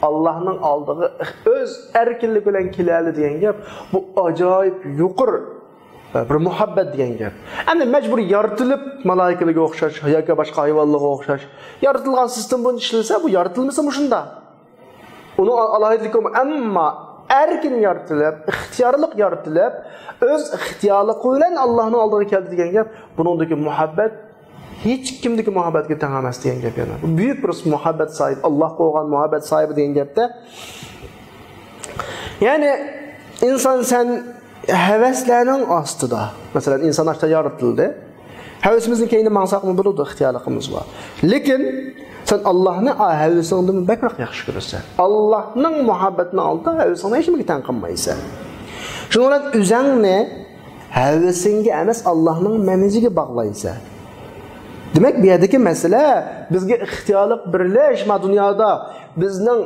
Allohning oldiga o'z erkinlik bilan keladi degan gap, bu ajoyib yuqur bir muhabbat degan gap. Endi majbur yoritilib malaikalarga o'xshash yoki boshqa hayvonlarga o'xshash yoritilgan sistem bilan ishlasa, bu yoritilmasa shunda. Uni alohidlik ammo erkin yoritilib, ixtiyorlik yoritilib, o'z ixtiyorligi bilan Allohning oldiga keldi degan gap, buningdagi muhabbat hech kimdagi muhabbatga teng emas degan gap yana. Bu buyuk bir muhabbat sohibi, Alloh qo'ygan muhabbat sohibi degan gapda. Ya'ni inson sen havaslarning ostida, masalan inson ashta yoritildi. Havasimizni keyinda maqsadimiz bo'ladi, ixtiyorligimiz bor. Lekin sen Allohni havasingdan bakroq yaxshi ko'rasan. Allohning muhabbatini oldida havasingni hech kimga teng qilmaysan. Shuning bilan o'zingni havasingga emas, Allohning ma'nisiga bog'laysan. Demek bu yerdeki mesele bizge ixtiyorlik birleş ma dünyada bizning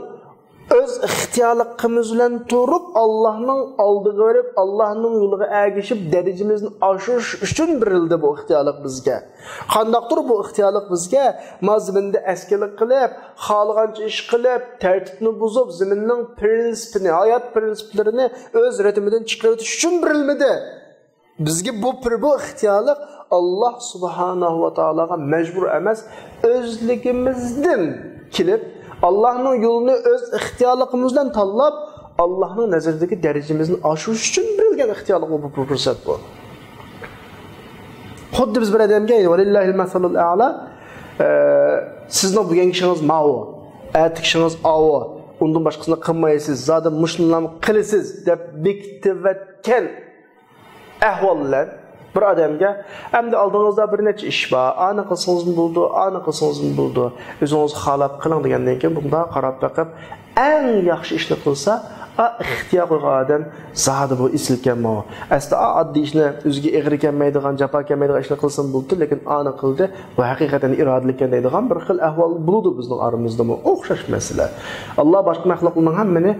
öz ixtiyorligimiz bilan turib Allohning oldiga berib Allohning yo'liga ergishib darajamizni oshirish uchun berildi bu ixtiyorlik bizga. Qandaqdir bu ixtiyorlik bizga mazminda askerlik qilib, xohlagancha ish qilib, tartibni buzib, zaminning prinsipini, hayot prinsiplarini o'z ritmidan chiqarib uchun berilmadi. Bizga bu ixtiyorlik Allah subhanahu wa ta'alaga mecbur emas, özligimizden kilip, Allah'ın yolunu öz ixtiyorligimizdan tanlab, Allah'ın nazarındaki derecemizin aşırış için birilgen ixtiyorlik bu fırsat bu. Xuddi biz bir adamga, "Valillahil masalul a'la", sizning bu kishiniz ma'u, ayt kishiniz avu, undan boshqasini qilmaysiz, zaten mushunlarni qilasiz deb bektivatgan ahvollar bir adamga hamda oldingizda bir necha ish bor, ani qilsangiz bo'ldi, ani qilsangiz bo'ldi, o'zingiz xohlab qiling degandan keyin bunda qarab baqib eng yaxshi ishni qilsa, ixtiyor qilgan odam zodi bu isilkanmo. Asli oddiy ishni o'ziga egri kelmaydigan, jafo kelmaydigan ishni qilsin bo'ldi, lekin ani qildi, bu haqiqatan irodalik deydigan bir xil ahvol bo'ldi bizning oramizda. O'xshash masala. Alloh boshqa maxluqlarning hammani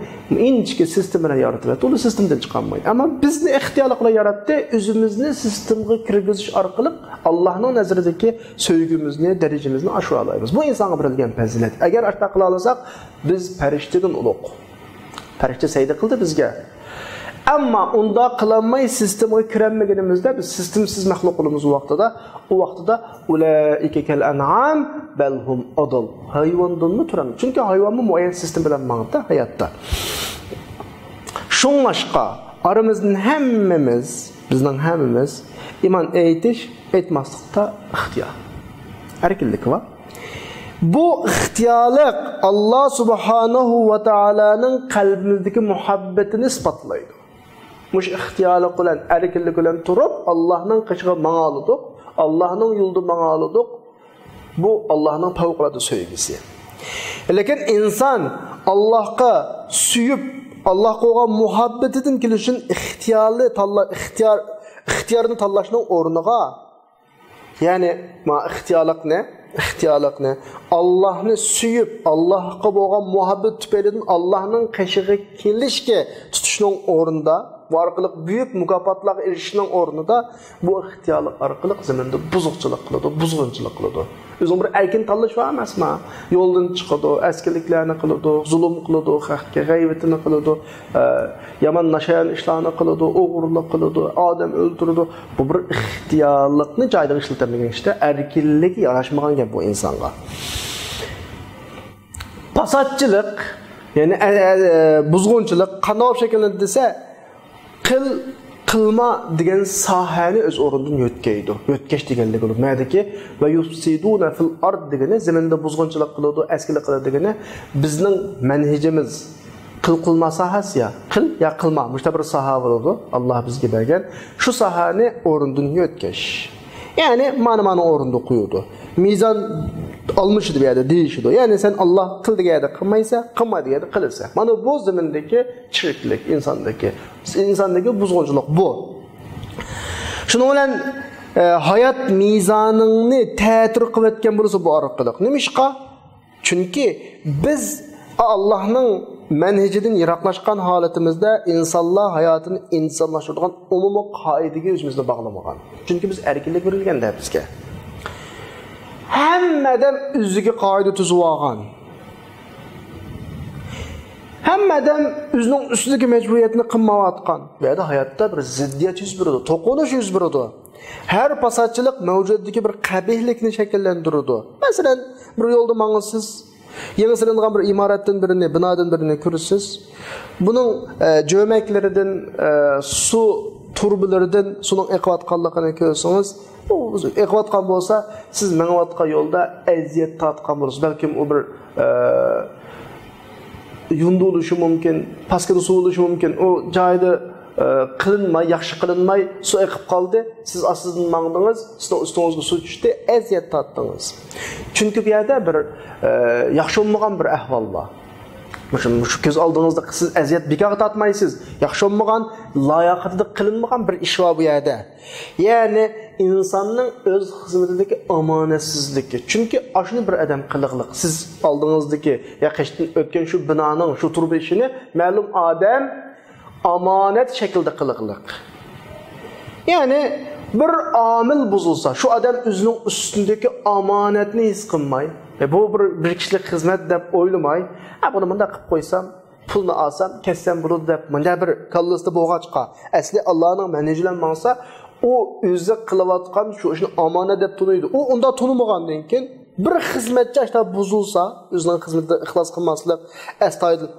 inchki sistem bilan yaratdi. Uni sistemdan chiqarmaydi. Ammo bizni ixtiyorlik bilan yaratdi, o'zimizni sistemga kirgizish orqali Allohning nazaridagi sevgimizni, darajamizni oshira olamiz. Bu insonga berilgan fazilat. Agar ashta qila olsak, biz farishtadan ulug'. Farishta sayda qildi bizga. Ammo unda qilinmay sistemga kirmaganimizda biz sistemsiz maxluqlarimiz u vaqtida ulaika kal an'am bal hum adall. Hayvondan turan. Chunki hayvon muayyan sistem bilan mangda hayotda. Shunlashqa aramizdan bizning hammamiz iman aytish, aytmaslikda ixtiyor. Erkinlik var. Bu ixtiyorlik Allah subhanahu va taolaning qalbimizdagi muhabbatini isbotlaydi. Mush ixtiyorlik bilan, erkinlik bilan turib, Allohning qishig'i mang'alidik, Allohning yo'lida mang'alidik. Bu Allohning favqulodda sevgisi. Lekin inson Allohga suyib, Alloh qo'ygan muhabbatidan kelishini ixtiyorni tanlashning o'rniga, ya'ni ixtiyorlikni Allohni suyib, Allohga bo'lgan muhabbat tufaylidan Allohning qishig'i kelishga tutishning o'rnida, bu orqali buyuk mukofotlarga erishishning o'rnida bu ixtiyorlik orqali zaminda buzuqchilik qiladi, buzg'unchilik qiladi. O'zing bir erkin tanlash var emasmi? Yo'ldan chiqadi, askarliklarni qiladi, zulm qiladi, xalqqa g'aybatini qiladi, yomon nashayan ishlarni qiladi, o'g'irlik qiladi, odam o'ldiradi. Bu bir ixtiyorlikni joyida ishlatilmagan ishda erkinlik yarashmagan gap bu insonga. Fasodchilik, ya'ni buzg'unchilik qanday shakllanadi desa, qilma degan sohani o'z o'rnidan yotkash deganlik bo'lib, ma'niki va yufsiduna fil ard degani zaminda buzg'unchilik qiladi, askarlik qiladi degani bizning manhajimiz qilma sohasi ya, qil ya qilma, mushta bir soha bo'ladi, Alloh bizga bergan. Shu sohani o'rnidan yotkash. Ya'ni mana o'rinda qo'yadi. Mizon olmishdi bu yerda deyishdi. Ya'ni sen Alloh qil deganda qilmaysa, qilma deganda qilsa. Mana bu zamindagi chiriklik, insondagi buzg'unchilik bu. Shuning bilan hayot mizoningni ta'tir qilayotgan bo'lsa bu orqali. Nimishqa? Chunki biz Allohning manhajidan yiroqlashgan holatimizda insonlar hayotini insonlashtiradigan umumiy qoidaga o'zimizni bog'lamagan. Chunki biz erkinlik berilganda bizga. Hammadan o'ziga qoida tuzib olgan. Hammadan o'zining ustidagi majburiyatni qilmayotgan. Bu yerda hayotda bir ziddiyat yuz beradi, to'qinish yuz beradi. Her pasatçılık mevcuttaki bir qabihlikni shakllantiradi. Masalan, bir yo'lda mangsiz, yangi silingan bir imoratdan birini, binodan birini ko'rsiz. Buning jo'maklaridan, su turbilaridan suning eqiyotganligini ko'rsangiz, bu eqiyotgan bo'lsa, siz mangayotgan yo'lda aziyat tortgan bo'lasiz. Balkim u bir yundulushi mumkin, pastga suvilishi mumkin. O joyda qilinmay, yaxshi qilinmay su eqib qoldi. Siz aslida mangdingiz, sizning ustingizga suv tushdi, aziyat tortdingiz. Chunki bu yerda bir yaxshi olmagan bir ahvol bor. Shu ko'z oldingizda siz aziyat bekor tortmaysiz. Yaxshi olmagan, layoqatida qilinmagan bir ish bor bu yerda. Ya'ni insonning o'z xizmatidagi omonatsizligi. Chunki ashuni bir odam qiliqliq. Siz oldingizdagi yaqishdan o'tgan shu binoning, shu turba ishini ma'lum odam amanet şekilde qiliqliq. Yani bir amil buzulsa, şu adam özünün üstündeki amanetini his qilmay, bu bir kişilik hizmet deb o'ylamay, bunu bunda qilib qo'ysam, pulni alsam, kessam bo'ladi deb, bunda bir kallasida bo'lg'achqa, asli Allohning manajlanmasa, o o'zi qilayotgan shu ishni omonat deb tunuydi. U unda tunmagandan keyin bir xizmatchi ashta buzulsa, o'zining xizmatida ixlos qilmaslik, astoydil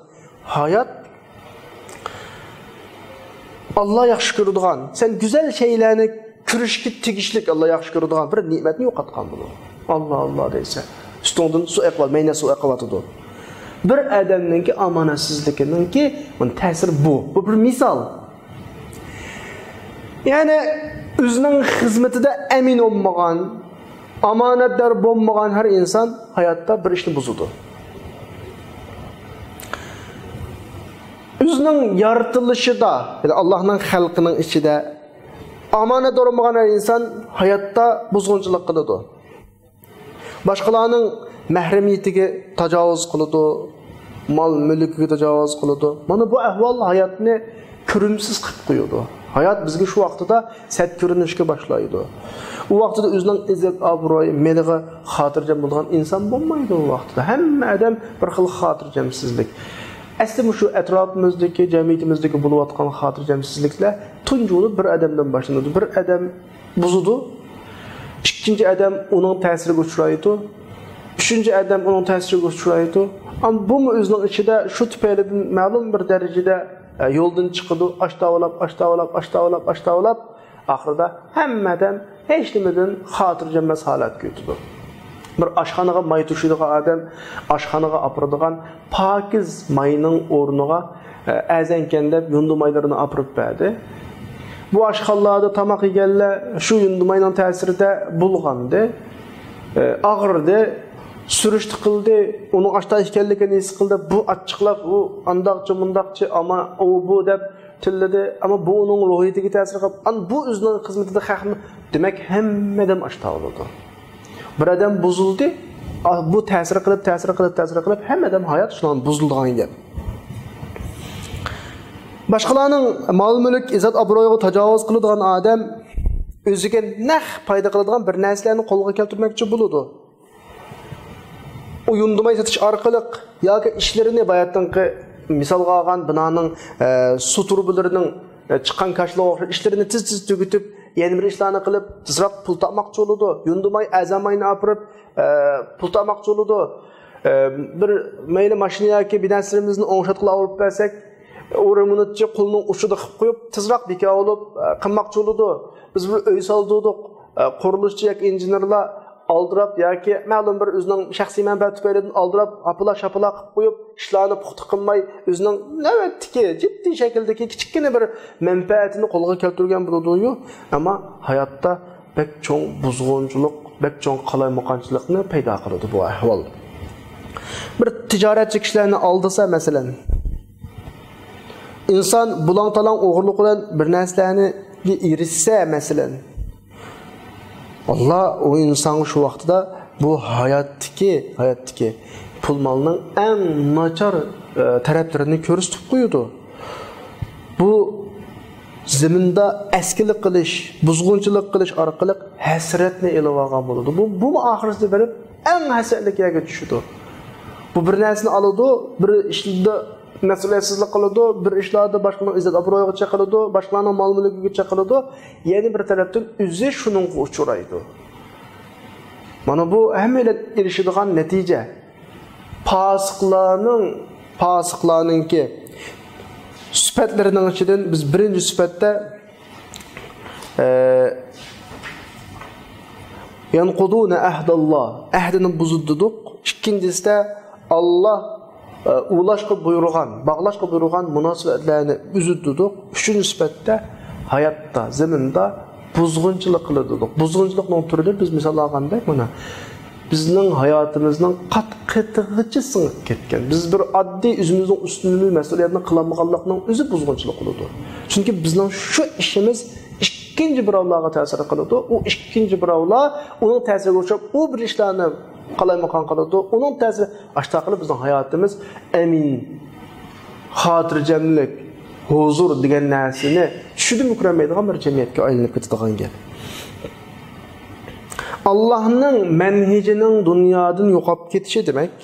hayot Allah yaxshi ko'radigan, sen güzel şeylerini ko'rishga tegishlik Allah yaxshi ko'radigan bir ne'matni yo'qotgan bunu. Allah deysa, ustingdan su eqval, mayna su eqvatadi. Bir odamninki omonatsizligininki, bunun ta'siri bu. Bu bir misol. Yani o'zining xizmatida amin olmagan, omonatdor bo'lmagan har inson hayotda bir ishni buzadi. O'zining yaratılışida, Allohning xalqining ichida omonat olmagan har inson hayotda buzg'unchilik qiladi. Boshqalarning mahremiyatiga tajovuz qiladi, mol mulkiga tajovuz qiladi. Mana bu ahvol hayotni ko'rimsiz qilib qo'yadi. Hayot bizga shu vaqtida sat ko'rinishga boshlaydi. U vaqtida o'zining izzat, obro'yi, meliga xotirjam bo'lgan inson bo'lmaydi u vaqtida. Hamma odam bir xil xotirjamsizlik. Aslında şu etrafımızdaki, cemiyetimizdeki buluvatkan xotirjamsizliklar tunculuk bir adamdan başlandı. Bir adam buzudu, ikinci adam onun tesiriga uçraydı, üçüncü adam onun tesiriga uçraydı. Ama bu mu özünün içinde şu tüpeylerden ma'lum bir derecede yoldan çıkıdı, aştağılap, ahırda hemmadan, hiç demeden xotirjammas halat götürdü. Bir aşxanaga may tuşuydigan adam aşxanaga apıradigan pakiz mayning o'rniga azankan deb yundu maylarini apirib berdi. Bu aşxanalarda tamoq yeganlar shu yundu mayning ta'sirida bo'lgandi. Og'irdi, surishti qildi, uning ashta ekanligini his qildi. Bu achchiqlab, u andaqchi mundaqchi, ama bu deb tilladi, ama bu uning ruhiyatiga ta'sir qilib, bu o'zining xizmatida haqmi, demak hammadan ashta bo'ldi. Bir adam buzuldu, bu ta'sir qilib, hamma adam hayot shundan buzilgan gap. Boshqalarning mol-mulk, izzat, obro'yiga tajovuz qiladigan odam o'ziga naq foyda qiladigan bir narsalarni qo'lga keltirmoqchi bo'ladi. O yundumay satish orqali yoki ishlarini bayatdanqi misolga olgan binoning su turbilarining chiqqan kashliga o'xshash ishlarini tez tugutib, yeni bir ishlarni qilib, tezroq pul topmoqchi bo'ladi. Yundumay azamayni apirib, pul topmoqchi bo'ladi. Bir mayli mashina yoki binasimizni o'ng'shatqila olib bersak, o'riminchi qo'lning ushida qilib qo'yib, tezroq bekor olib qilmoqchi bo'ladi. Biz bir uy soldik, qurilishchi yoki injenerlar aldırab yoki ma'lum bir o'zining shaxsiy manfaat tufaylidan aldırab, apila-shapila qilib qo'yib, ishlarni puxta qilmay, o'zining navbatdagi jiddiy shakldagi kichikgina bir manfaatini qo'lga keltirgan bo'ladi-yu, ammo hayotda bek cho'ng buzg'unchilik, bek cho'ng qalaymoqonchilikni paydo qiladi bu ahvol. Bir tijoratchi kishilarni aldisa, masalan, inson bulang-talang o'g'irlik bilan bir narsalarni erishsa, masalan, Allah o insan şu vaxtda bu hayattaki pul malının en načar taraflarini ko'rsatib qo'ydi. Bu zaminda eskilik qilish, buzg'unchilik qilish orqali hasratni elib olgan bo'ladi. Bu oxirida berib eng hasratlik yerga tushdi. Bu bir narsani oladi, bir ishda mas'uliyatsizlik qiladi, bir ishlarda boshqalarning izzat obro'yiga chaqiradi, boshqalarning mol-mulkiga chaqiradi, yana bir tarafdan o'zi shuningga uchraydi. Mana bu hammalar erishadigan natija. Fasiqlarningki sifatlarining ichidan biz birinchi sifatda yanquduna ahdalloh, ahdini buzdidik. Ikkinchisida Allah ulashqa buyurgan, bağlashqa buyurgan munosabatlarni uzdidik. Uchinchi sifatda hayotda, zaminda buzg'unchilik qildik. Buzg'unchilikning turlari biz misol olganda mana bizning hayotimizning qat-qatig'icha singib ketgan. Biz bir oddiy o'zimizning ustunlik mas'uliyatni qilmaganlikning o'zi buzg'unchilik qiladi. Chunki bizning shu ishimiz ikkinchi birovlarga ta'sir qiladi. U ikkinchi birovlar uning ta'siriga o'xshab u bir ishlarni qalaymagan qiladi. Uning ta'siri ashta qilib bizning hayotimiz amin, xotirjamlik, huzur degan narsani tushunib ko'rmaydigan bir jamiyatga aylanib ketadigan gap. Allah'ın menhecinin dünyadan yo'qolib ketishi demek,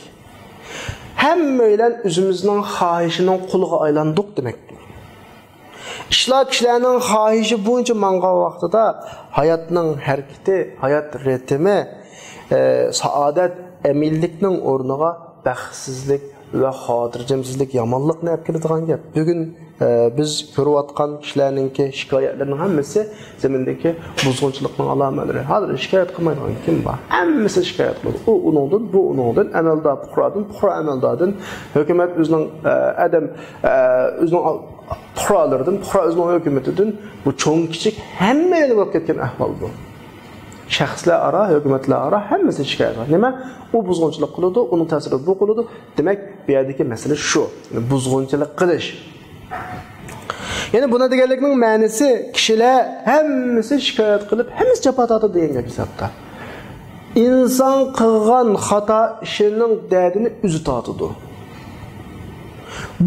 hammalar o'zimizning xohishinin quliga aylandik demekdir. Ishlar kishilarning xohishi bo'yicha mangan vaqtida hayotning harakati, hayot ritmi, saodat, aminlikning o'rniga baxtsizlik va xotirjamsizlik, yomonlikni olib keladigan gap. Bugun biz ko'rayotgan kishilarningki shikoyatlarining hammasi zamindagi buzg'unchilikning alomatlari. Hozir shikoyat qilmaydigan kim bor? Hammasi shikoyat qiladi. U uningdan, bu uningdan, amaldor fuqarodan, fuqaro amaldordan, hukumat o'zining o'zining fuqarolaridan, fuqaro o'zining hukumatidan, bu cho'ng kichik hamma yerga bo'lib ketgan ahvol bu. Shaxslar aro, hukumatlar aro hammasi shikoyat qiladi. Nima? U buzg'unchilik qiladi, uning ta'siri bu qiladi. Demak, bu yerdagi masala shu. Buzg'unchilik qilish. Yani buna deganlikning ma'nosi kishilar hammasi shikoyat qilib, hammasi jafo tortadi degan gap hisobda. Inson qilgan xato ishining dardini o'zi tortadi.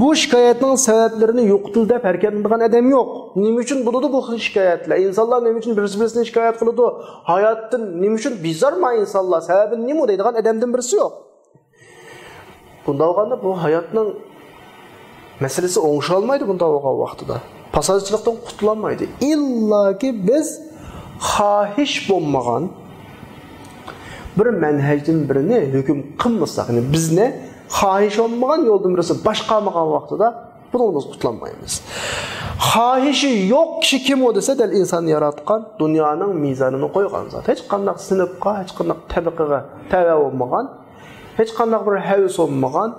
Bu shikoyatning sabablarini yo'qtil deb harakatlanadigan odam yo'q. Nima uchun bo'ladi bu shikoyatlar? İnsanlar nima uchun bir-birisidan shikoyat qiladi? Hayotdan nima uchun bezorma insonlar? Sababi nima deydigan odamdan birisi yo'q. Bunda olganda bu hayotning meselesi oңşalmaydı bunda olgan vaqtida. Pasajchilikdan qutulolmaydi. İllaki biz xohish bo'lmagan bir manhajdan birini hukm qilmasak, yani bizni xohish olmagan yo'ldan birisi boshqarmagan vaqtida bundan biz qutulolmaymiz. Xohishi yo'q kishi kim o desa, dal inson yaratgan dunyoning mizonini qo'ygan zot. Hech qanday sinfga, hech qanday tabaqaga tava bo'lmagan, hech qanday bir havas olmagan,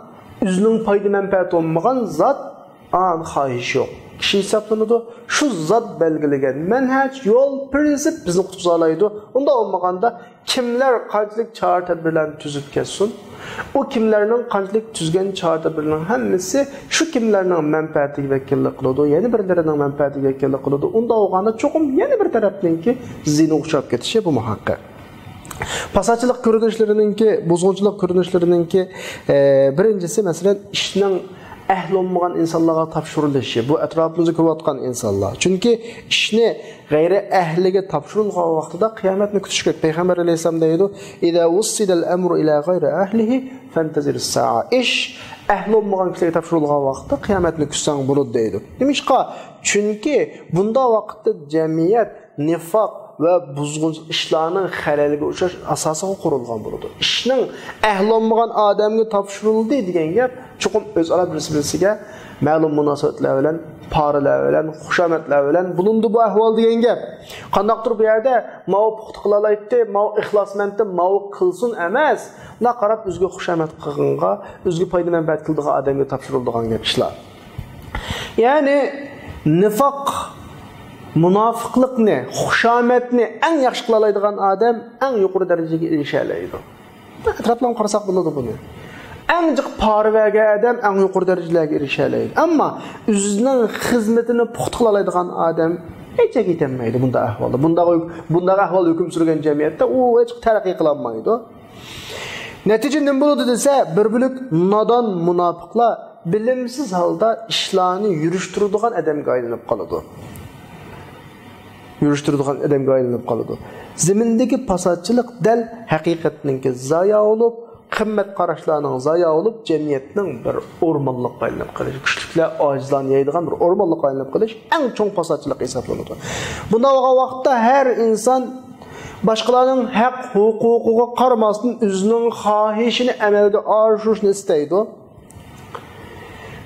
o'zining foyda manfaat olmagan zot an xohish yo'q. Kishi hisoblanadi. Shu zot belgilagan manhaj, yo'l, prinsip bizni qutqiza oladi. Unda olmaganda kimlar qanchalik chora-tadbirlarni tuzib ketsin, o kimlarning qanchalik tuzgan chora-tadbirlarning hammasi shu kimlarning manfaatiga vakillik qiladi, yana birlarining manfaatiga vakillik qiladi. Unda olganda cho'qim yana bir tarafninki zina o'xshab ketishi bu muhaqqaq. Pasajchilik ko'rinishlarininki, buzg'unchilik ko'rinishlarininki birinchisi masalan ishning ahli olmagan insonlarga topshirilishi, bu atrofimizda ko'rayotgan insonlar. Chunki ishni g'ayri ahliga topshirilgan vaqtida qiyomatni kutish kerak. Payg'ambar alayhisalom deydi: "Iza wussidal amru ila g'ayri ahlihi fantazir as-sa'a." Ish ahli olmagan kishiga topshirilgan vaqtda qiyomatni kutsang bo'ladi deydi. Nimishqa? Chunki bunda vaqtda jamiyat nifoq ve buzg'unchilik ishlarning xalaliga uchrash asosiga qurilgan bo'ladi. Ishning ahli olmagan odamga topshirildi degan gap chuqur o'zaro bir-birisiga ma'lum munosabatlar bilan, paralar bilan, xushomatlar bilan bulundu bu ahvol degan gap. Qandaqdir bu yerda ma'u puxta qilalaydi, ma'u ixlosmandda ma'u qilsin emas, una qarab o'ziga xushomat qilganga, o'ziga foyda manfaat qildigan odamga topshiriladigan gap ishlar. Ya'ni nifoq, munofiqlikni, xushomatni eng yaxshi qila oladigan odam eng yuqori darajaga erisha oladi. Atrofdan qarasak bo'ladi buni. Eng jiq parvaga odam eng yuqori darajalarga erisha oladi. Ammo o'zining xizmatini puxta qila oladigan odam hech yetilmaydi bunda ahvolda. Bunda ahvol hukm surgan jamiyatda u hech taraqqiy qila olmaydi. Natija nima bo'ladi desa, bir bilik nodon munofiqlar bilimsiz halda işlerini yürüştürüdüğün adamga aylanıp kalıdı. Yürüştürüdüğün adamga aylanıp kalıdı. Zemindeki pasatçılık del hakikatninki zaya olup, kımmet qaraşlarının zaya olup, cemiyetinin bir ormanlık aylanıp kalış. Küçükler acizlan yaydıgan bir ormanlık aylanıp kalış en çok pasatçılık hesaplanıdı. Buna vakta her insan başkalarının hak hukukuga qarmasın, özünün xahişini əməldə aşırışını istəydi.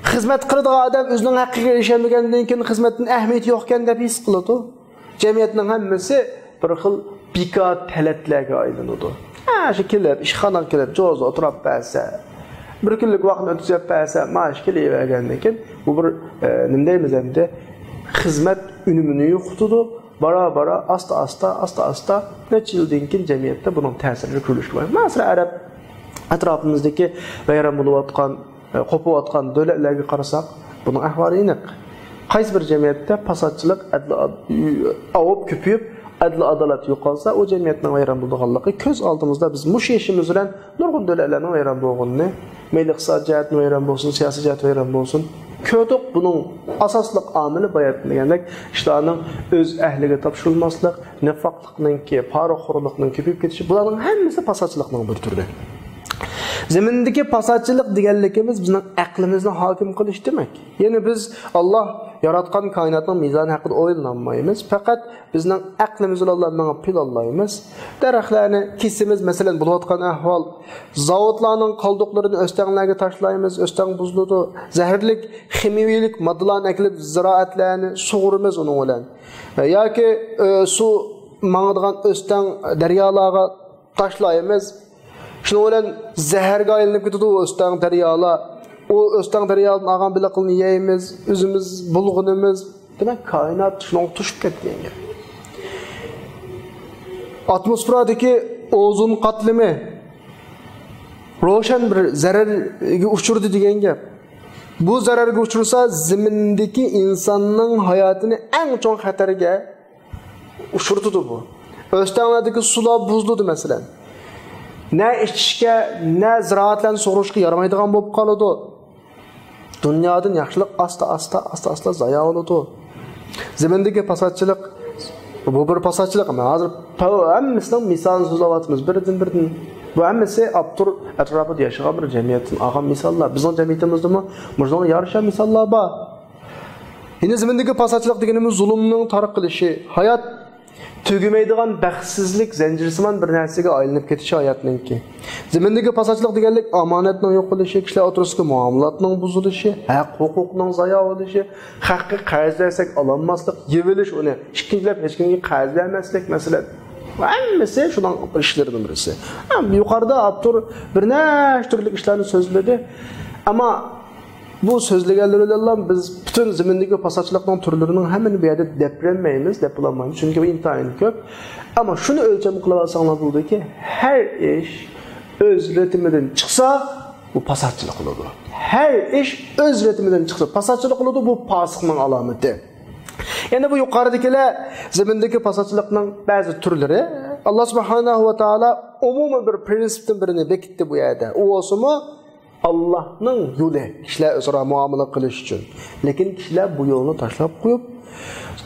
Xizmət qıldığı adam özünün haqqıqa erişəməyəndən keyin xizmətin əhəmiyyəti yoxkən də his qıldı. Cəmiyyətin hamısı bir xil bika tələblərə aylanırdı. Şu kelib, işxana kelib, joz oturub bəsə, bir günlük vaxtını ötüzəb bəsə, maaş keləyəgəndən keyin bu bir nima deymiz endi xizmət ünümünü yoxdudu. Bara asta neçə ildən keyin cəmiyyətdə bunun təsirini görülüşü var. Məsələn, Ərəb ətrafımızdakı vəyran buluyatqan, qopuvatqan dövlətlərə qarasaq, bunun əhvalı iniq. Qaysı bir cəmiyyətdə pasatçılıq avıb küpüyüb, ədli adalet yoxalsa, o cəmiyyətin vəyran bulduğanlığı köz aldığımızda biz muş yeşimiz üzrən nurgun dövlətlərin vəyran bulduğunu, meyli iqtisadi cəhət vəyran bulsun, siyasi cəhət vəyran bulsun, köydük bunun asaslıq amili bayatını degendek işlerinin öz əhliga tapşırılmaslık, nifaqlıqның ki, paraxorluqның köpüyüb ketişi, bunların hemmisi pasatçılıqның bir türü. Zemindeki pasatçılık deganligimiz bizning aqlimizni hakim qilish demek. Yani biz Allah yaratgan kainatning mizoni haqida o'ylanmaymiz. Faqat bizning aqlimiz bilan Allah menga pul olmaymiz. Daraxtlarni kesimiz, masalan, bo'layotgan ahvol, zavodlarning qoldiqlarini o'stanlarga tashlaymiz, o'stan buziladi. Zaharlik, ximiyalik moddalarni eklib ziroatlarni sug'urimiz uning bilan. Yoki suv mangadigan o'stan daryolarga tashlaymiz. Şunu olan zəhərə aylanıb getdi o östən dəryalar. O östən dəryanın ağan bilaqılını yeyimiz, üzümüz, bulğunumuz. Demək kainat şunu tuşub getdiyin. Atmosferadakı ozon qatlimi roşan bir zərərə uçurdu degan gap. Bu zərərə uçursa zimindəki insanın həyatını ən çox xətərə uçurdu bu. Östənlərdəki sular buzludu məsələn. Ne işçiske, ne ziraatlarını soğuruşka yaramaydıgan bolup kalıdı. Dünyadan yaxşılık asta zaya oludu. Zemindeki pasatçılık, bu bir pasatçılık ama hazır hemmisinin misalını sözlavatımız birden. Bu hemmisi Abdur etrafı yaşayan bir cemiyetin ağam misallar. Bizim cemiyetimizde mi? Muzdan yarışan misallar var. Yine zemindeki pasatçılık degenimiz zulümünün tarık kılışı, hayat tügümeydiğen bəxtsizlik zincirsiman bir nərsəyə aylanıb ketişi hayatınınki. Zemindəki pasatçılıq deganlik amanatның yox oluşu, kişilər oturusqı muamalatның buzuluşu, haq huquqның zaya oluşu, haqqı qarz versək alanmaslıq, yeviliş onu ikinci heç kimə qarz verməslik məsələn. Həmmisi şundan işlərdən birisi. Yuqarıda Abdur bir nəş türlü işlərini sözlədi. Amma bu sözlegenlerle biz bütün zemindeki pasatçılıktan türlerinin hemen bir yerde depremeyiz, depolanmayız. Çünkü bu imtihanı köp. Ama şunu ölçemi kılavatsanlar buldu ki her iş öz ritminden çıksa bu pasatçılık oldu. Her iş öz ritminden çıksa pasatçılık oldu, bu pasıqның alameti. Yani bu yukarıdakiler zemindeki pasatçılıkның bazı türleri Allah subhanahu wa ta'ala umumi bir prensipten birini bekitti bu yerde. O olsun mu? Allah'ın yolu kişiler özara muamele kılış için. Lakin kişiler bu yolunu taşlap koyup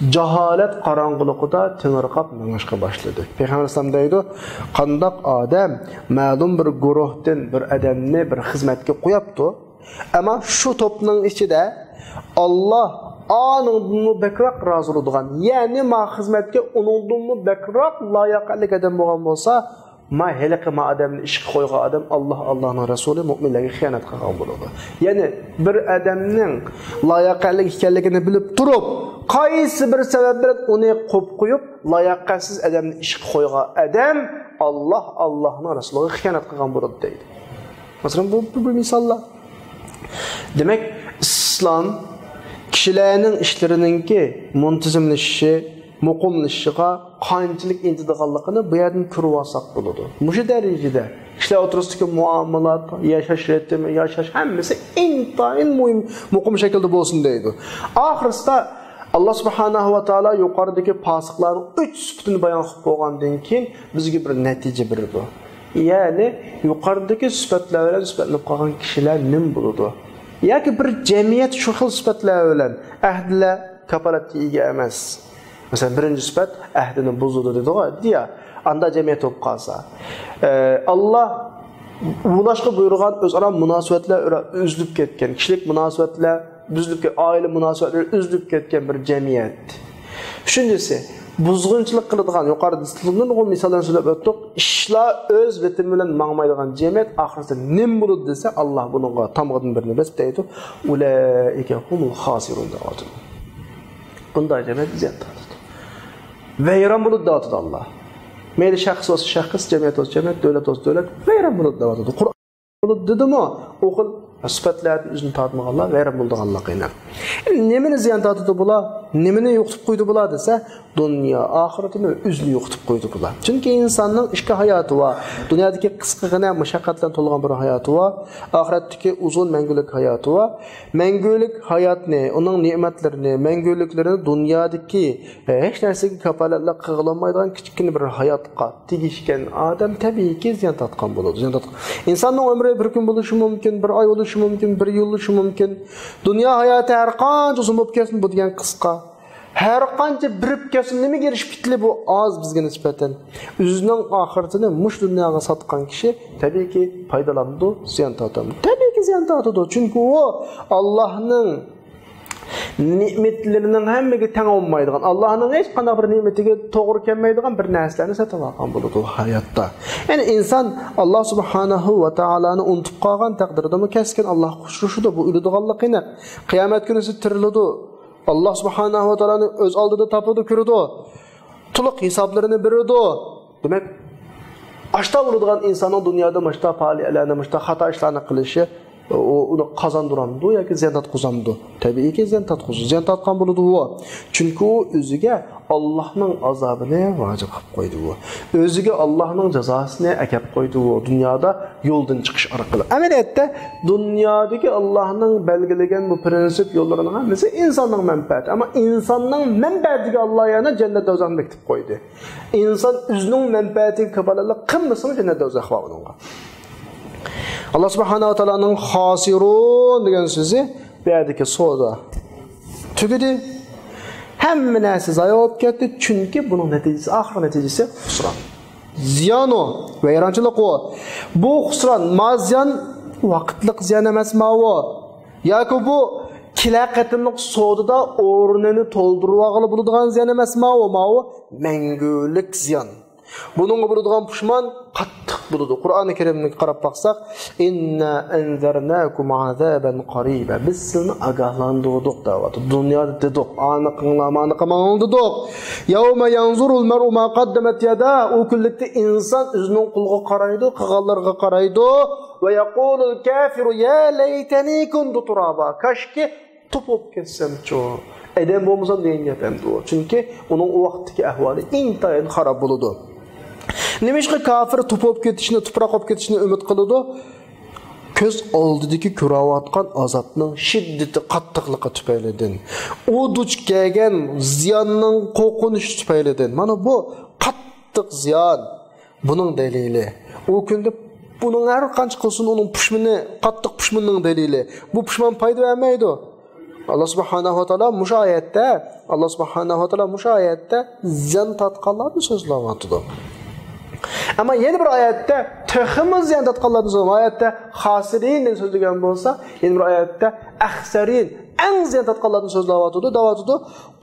cehalet karanlıkta tınırqap mınışqa başladı. Peygamber İslam deydi, qandaq adam ma'lum bir guruhdan bir adamni bir xizmatga qo'yapti. Ama şu topning ichida Allah anından bekrak razı oladigan, yani ma xizmatga uningdan bekrak layoqli adam bo'lgan bo'lsa, ma heliqi ma adamni ishga qo'ygan adam Allah'ın Resulü müminlerga xiyonat qilgan bo'ladi. Yani bir adamning layoqli ekanligini bilib turib, qaysi bir sabab bilan uni qo'yib layoqsiz adamni ishga qo'ygan adam Allah'ın Resulüga xiyonat qilgan bo'ladi deydi. Masalan bu misallar. Demek İslam kişilerinin işlerininki muntazamlashishi, muqimlashishiga qanchalik intidiganligini bu yerdan ko'rib olsak bo'ladi. Mushu darajada kişiler o'tirishdagi muomalat, yashash ritmi, yashash hammasi intayin muqim shaklda bo'lsin deydi. Oxirsida Allah subhanahu wa ta'ala yuqoridagi fasiqlarning 3 sifatini bayon qilib qo'ygandan keyin bizga bir natija berdi. Yani yuqoridagi sifatlar bilan sifatlanib qolgan kishilar nim bo'ladi? yoki bir jamiyat shu xil sifatlar bilan ahdlar kapolatga ega emas. Masalan, birinchi sifat ahdini buzdi dedi-ku, diya. Anda jamiyat bo'lib qolsa. Alloh ulashqa buyurgan o'zaro munosabatlar uzilib ketgan, kishilik munosabatlar buzilib ketgan, oila munosabatlari uzilib ketgan bir jamiyat. Shunisi buzg'unchilik qiladigan yuqorida sizlarning misollarni so'zlab o'tdik. Ishlar o'z bitimi bilan mangmaydigan jamiyat oxirida nim bo'ladi desa, Alloh buningga tamg'idin birini besib deydi. Ulaika humul xosirun deydi. Bunday jamiyat ziyon tortadi. Vayron bo'ladi deydi Alloh. Mayli shaxs bo'lsa shaxs, jamiyat bo'lsa jamiyat, davlat bo'lsa davlat, vayron bo'ladi deydi. Qur'on bo'ladi dedimi? O'qil sifatlarni o'zini tortmaganlar vayron bo'lganligini. Nimani ziyon tortadi bular? Nimani yo'qitib qo'ydi bular desa, dunyo oxiratini o'zini yo'qitib qo'ydi bular. Chunki insonning ishqa hayoti va dunyodagi qisqagina mashaqqatlardan to'lgan bir hayoti va oxiratdagi uzun mangulik hayoti va mangulik hayotni, uning ne'matlarini, manguliklarini dunyodagi hech narsaga kapolatlik qilolmaydigan kichkina bir hayotga tegishgan odam tabiiyki ziyon tortgan bo'ladi. Insonning umri bir kun bo'lishi mumkin, bir oy bo'lishi mumkin, bir yil bo'lishi mumkin. Dunyo hayoti har qancha uzun bo'lib ketsin, bu degan qisqa. Her qancha birib kelsin, nimaga erishib ketdi bu oz bizga nisbatan. O'zining oxiratini mush dunyoga sotgan kishi tabiiyki foydalanadi, ziyon tortadi. Tabiiyki ziyon tortadi, chunki u Allohning ne'matlarining hammaga teng olmaydigan, Allohning hech qanday bir ne'matiga to'g'ri kelmaydigan bir narsalarni sotib olgan bo'ladi hayotda. Ya'ni inson Alloh subhanahu va taoloni unutib qolgan taqdirda keskin Alloh qushrushida bu o'ladiganligini, qiyomat kuni tiriladi. Allah subhanahu wa ta'ala'nın öz aldığında tapıdı, kürüdü. Tuluk hesaplarını biridi. Demek, aşta vurduğun insanın dünyada maçta faaliyetlerini, maçta hata işlerini kılışı, onu kazandırandı ya ki ziyantat kuzandı. Tabii ki ziyantat kuzandı. Ziyantat kan buludu o. Çünkü o özüge Allah'ın azabını vacip koydu o. Özüge Allah'ın cezasını ekip koydu o. Dünyada yoldan çıkış arkalı. Ameliyette dünyadaki Allah'ın belgelegen bu prensip yollarının hepsi insanın menfaati. Ama insanın menfaati Allah'a yana cennette uzak mektip koydu. İnsan özünün menfaatini kabalarla kılmasını cennette uzak var onunla. Allah subhanahu wa ta'ala'nın hasirun degan sözü bu yerdeki so'da tugidi. Hamma narsa zayi bo'lib ketdi, chunki buning natijasi, oxir natijasi husron. Ziyon o, vayronchilik o. Bu husron, mazyan vaqtlik ziyon emasmi o? Yoki bu kila qatimliq so'dida o'rnini to'ldirib olg'ili bo'ladigan ziyon emasmi o? Mangulik ziyon. Bununla bulduğun pişman qattiq buludu. Kur'an-ı Kerim'e qarab baksak, inna enzernakum azaben qariba. Biz sizni agahlandırdık davatı. Dünyada dedik, anıqlamanı dedik. Yevme yanzurul mer'u ma qaddemet yada. O küllikte insan üzünün kulğa qaraydı, qığallarga qaraydı. Ve yaqulul kafiru ya leyteni kuntu turaba. Kaşki tupup ketsem çoğu. Edem olmasa deyin yapamdı o. Çünkü onun o vaxtdaki ahvali intayin xarab buludu. Nemişki kafir tupop ketishini, tuproq olib ketishini umid qiladi. Ko'z oldidagi ko'rayotgan azobning shiddati, qattiqligi tufaylidan, u duch kelgan ziyonning qo'rqinishi tufaylidan. Mana bu qattiq ziyon buning dalili. U kunda buning har qancha qilsin uning pushmini, qattiq pushminning dalili. Bu pushman foyda bermaydi. Allah subhanahu wa ta'ala mushayatda ziyon tatqanlarni so'zlayapti. Ama yeni bir ayette tehimiz ziyan tatqanlarni so'zlayapti. Ayette xasirin deb so'zlagan bo'lsa, yeni bir ayette ahsarin en ziyan tatqanlarni so'zlayapti. Davatudi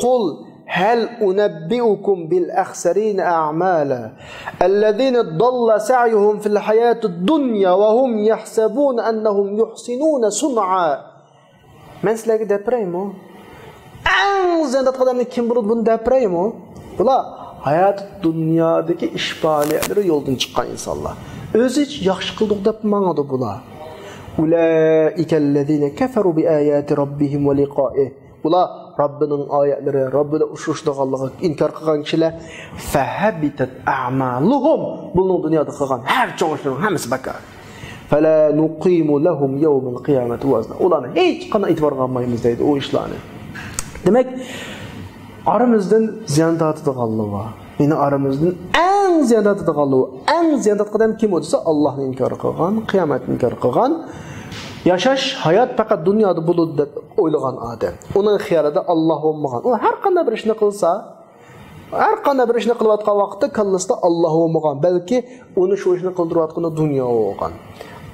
qul hal unabbiukum bil akhsarin a'mala alladhina dalla sa'yuhum fil hayatid dunya wa hum yahsabuna annahum yuhsinuna sun'a. Men sizlarga depiraymi? En ziyon tatqanlarni kim bo'ladi buni depiraymi? Bular hayat dünyadaki iş faaliyetleri yoldan çıkan insanlar. Özü hiç yaxşı qıldık dep manadı bular. Ulaikellezine keferu bi ayati rabbihim ve liqaih. Bular Rabbinin ayetleri, Rabbine uçuşduğanlığı inkar qilgan kishilar fahabitat a'maluhum. Bunun dünyada qilgan her çoğuşların hemisi bakar. Fala nuqimu lahum yawmal qiyamati wazna. Ularni hech qanday e'tibor qilmaymiz deydi o ishlarni. Demek aramızdan ziyan tortadiganlar var. Yine aramızdan en ziyan tortadiganlar var. En ziyan tortadigan kim olsa Allah'ni inkar qilgan, qiyomatni inkar qilgan, Yaşaş, hayat faqat dunyoda bo'ladi deb o'ylagan odam. Uning xiyolida Alloh bo'lmagan. U har qanday bir ishni qilsa, har qanday bir ishni qilayotgan vaqtda kallasida Alloh bo'lmagan, balki uni shu ishni qildirayotgan dunyo bo'lgan.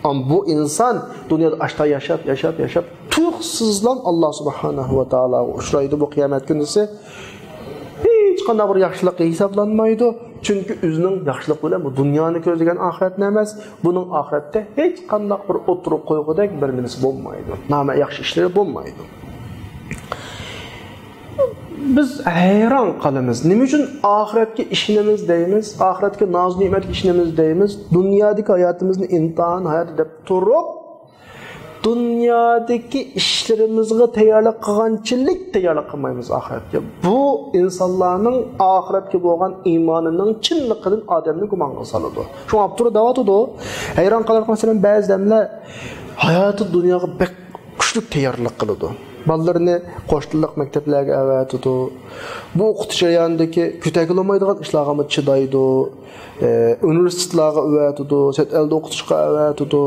Ama bu insan dünyada aşta yaşap tuğsuzlan Allah subhanahu wa ta'ala uçraydı bu kıyamet günüsü. Hiç qanday bir yaxşılık hesaplanmaydı. Çünkü özünün yaxşılık bilen bu dünyanı közlegen ahiret nemez. Bunun ahirette hiç qanday bir oturup koyğudek bir nimesi bulmaydı. Nama yaxşı işleri bulmaydı. Biz hayran qalamiz. Nima uchun oxiratga ishonamiz deymiz? Oxiratga noz-ne'matga ishonamiz deymiz. Dunyodagi hayotimizni imtihon hayot deb turib, dunyodagi ishlarimizga tayyorlik qilganchilik tayyorlik qilmaymiz oxiratga. Bu insonlarning oxiratga bo'lgan iymonining chinligidan odamni gumonga soladi. Shu abtur davatudu. Hayron qalarkan masalan ba'zilar hayoti dunyoga bek kuchli tayyorlik qiladi. Ballarını qo'shnilik maktablarga avatidi. Bu o'qitish jarayonidagi ko'tarilmaydigan ishlarga chidaydi. Universitetlarga avatidi, chet elda o'qitishga avatidi.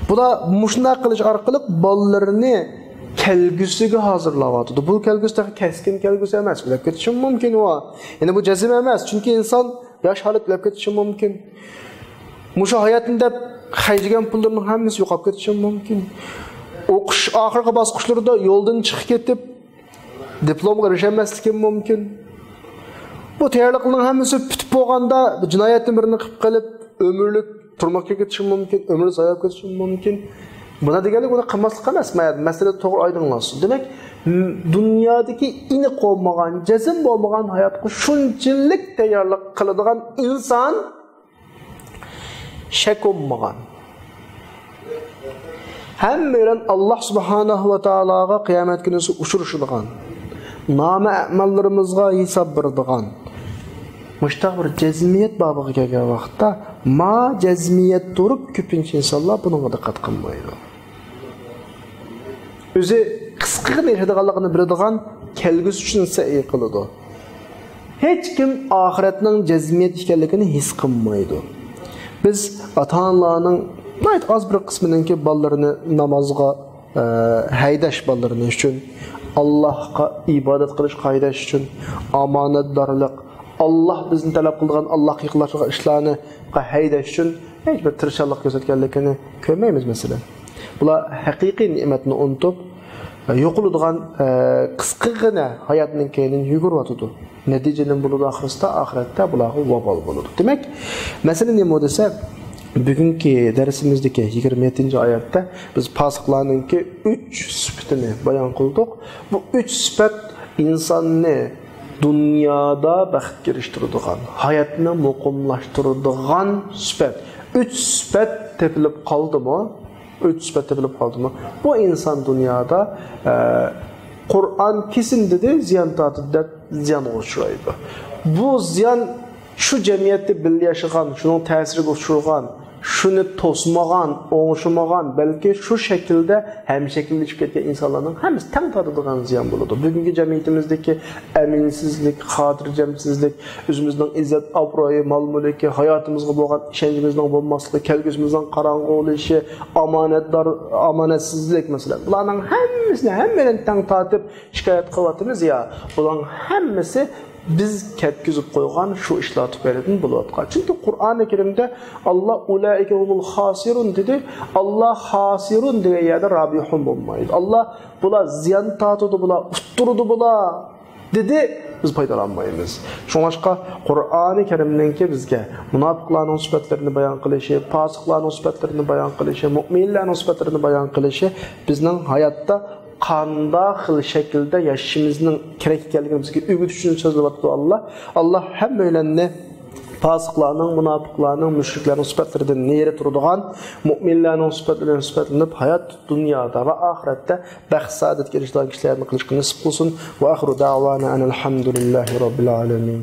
Bular mushunday qilish orqali bolalarni kelgusiga hozirlayotdi. Bu kelgusida keskin kelgusi emas, bilib ketishi mumkin va. Ya'ni bu jazm emas, chunki inson yosh holat bilib ketishi mumkin. Mushu hayotida xayjigan pullarning hammasi yo'qolib ketishi mumkin. O'qish oxirgi bosqichlarda yo'ldan chiqib ketib diplomga erishmasligim mumkin. Bu tayyorlikning hammasi bitib bo'lganda jinoyatning birini qilib qilib umrlik turmoqqa ketishi mumkin, umr zoyab ketishi mumkin. Buna degani buni qilmaslik emas, masala to'g'ri oydinlashsin. Demak, dunyodagi iniq bo'lmagan, jazm bo'lmagan hayotga shunchalik tayyorlik qiladigan inson shak olmagan. Hemmeyle Allah subhanahu wa ta'ala'a kıyamet günüsü uçuruşulgan. Nama amallarımızga hesap berdigan. Müştaq bir cezmiyet babıga kelgan vaqtda ma cezmiyet durup köpünç insanlar bununla diqqat qilmaydi. Özü qisqigina yaşadiganligini biladigan kelgusi uchun sa'iy qiladi. Hech kim oxiratning cezmiyet ekanligini his qilmaydi. Biz ata-onalarning az bir kısmınınki ballarını namazga haydash ballarını üçün, Allah'a ibadet qilish qaydash üçün, amanatdarlik, Allah bizni talab qilgan Allohga ixlosga ishlarni haydash üçün hech bir tirishchilik ko'rsatganligini ko'rmaymiz masalan. Bular haqiqiy ne'matni unutib, yo'qoladigan qisqagina hayotning keyinin yugurib Neticenin bo'ladi oxiratda bularga vobal bo'ladi. Demak, masala nima desa, bugünkü dersimizdeki 27. ayette biz fasıqlarınki 3 sıfatını bayan kıldık. Bu 3 sıfat insanı dünyada baxtga erishtiradigan, hayatını muqimlashtiradigan sıfat. 3 sıfat tepilib qaldımı? 3 sıfat tepilib qaldımı? Bu insan dünyada Kur'an kesin dedi, ziyan tatıda ziyan uçuraydı. Bu ziyan şu cemiyette birlikte yaşayan, şunun tesiri uçurgan, şunu tosmagan, oğuşmagan, belki şu şekilde hem şekilde çıkıp ketken insanların hepsi tam tadıdığan ziyan buludu. Bugünkü cemiyetimizdeki eminsizlik, hatırcemsizlik, özümüzden izzet, abroyu, mal mülki, hayatımızda boğan işencimizden bulmasılık, kelgüsümüzden karanlığı oluşu, amanetsizlik mesela. Bunların hepsini hemen tam tadıp şikayet kıvatımız ya, bunların hepsi biz ketkizip koygan şu işler tüperedin buluatqa. Çünkü Kur'an-ı Kerim'de Allah ulaike humul hasirun dedi. Allah hasirun diye yerde rabihun bulmaydı. Allah bula ziyan tatıdı bula, utturudu bula dedi. Biz paydalanmayız. Şunaşqa Kur'an-ı Kerim'denki bizge münafıkların sıfatlarını bayan kılışı, fasıkların sıfatlarını bayan kılışı, müminlerin sıfatlarını bayan kılışı bizden hayatta qandaq şekilde yaşımızın kerek ekanligimizga ügüt üçün sözleyapti Allah. Allah hammalarni fasıqlarning, munofiqlarning, mushriklarning sifatlaridan neri turadigan, mu'minlarning sifatlaridan sifatlanib hayot dunyoda va oxiratda baxt saodatga erishadigan kishilarni qilishni nasib qilsin. Va axiru da'vana alhamdulillahi robbil alamin.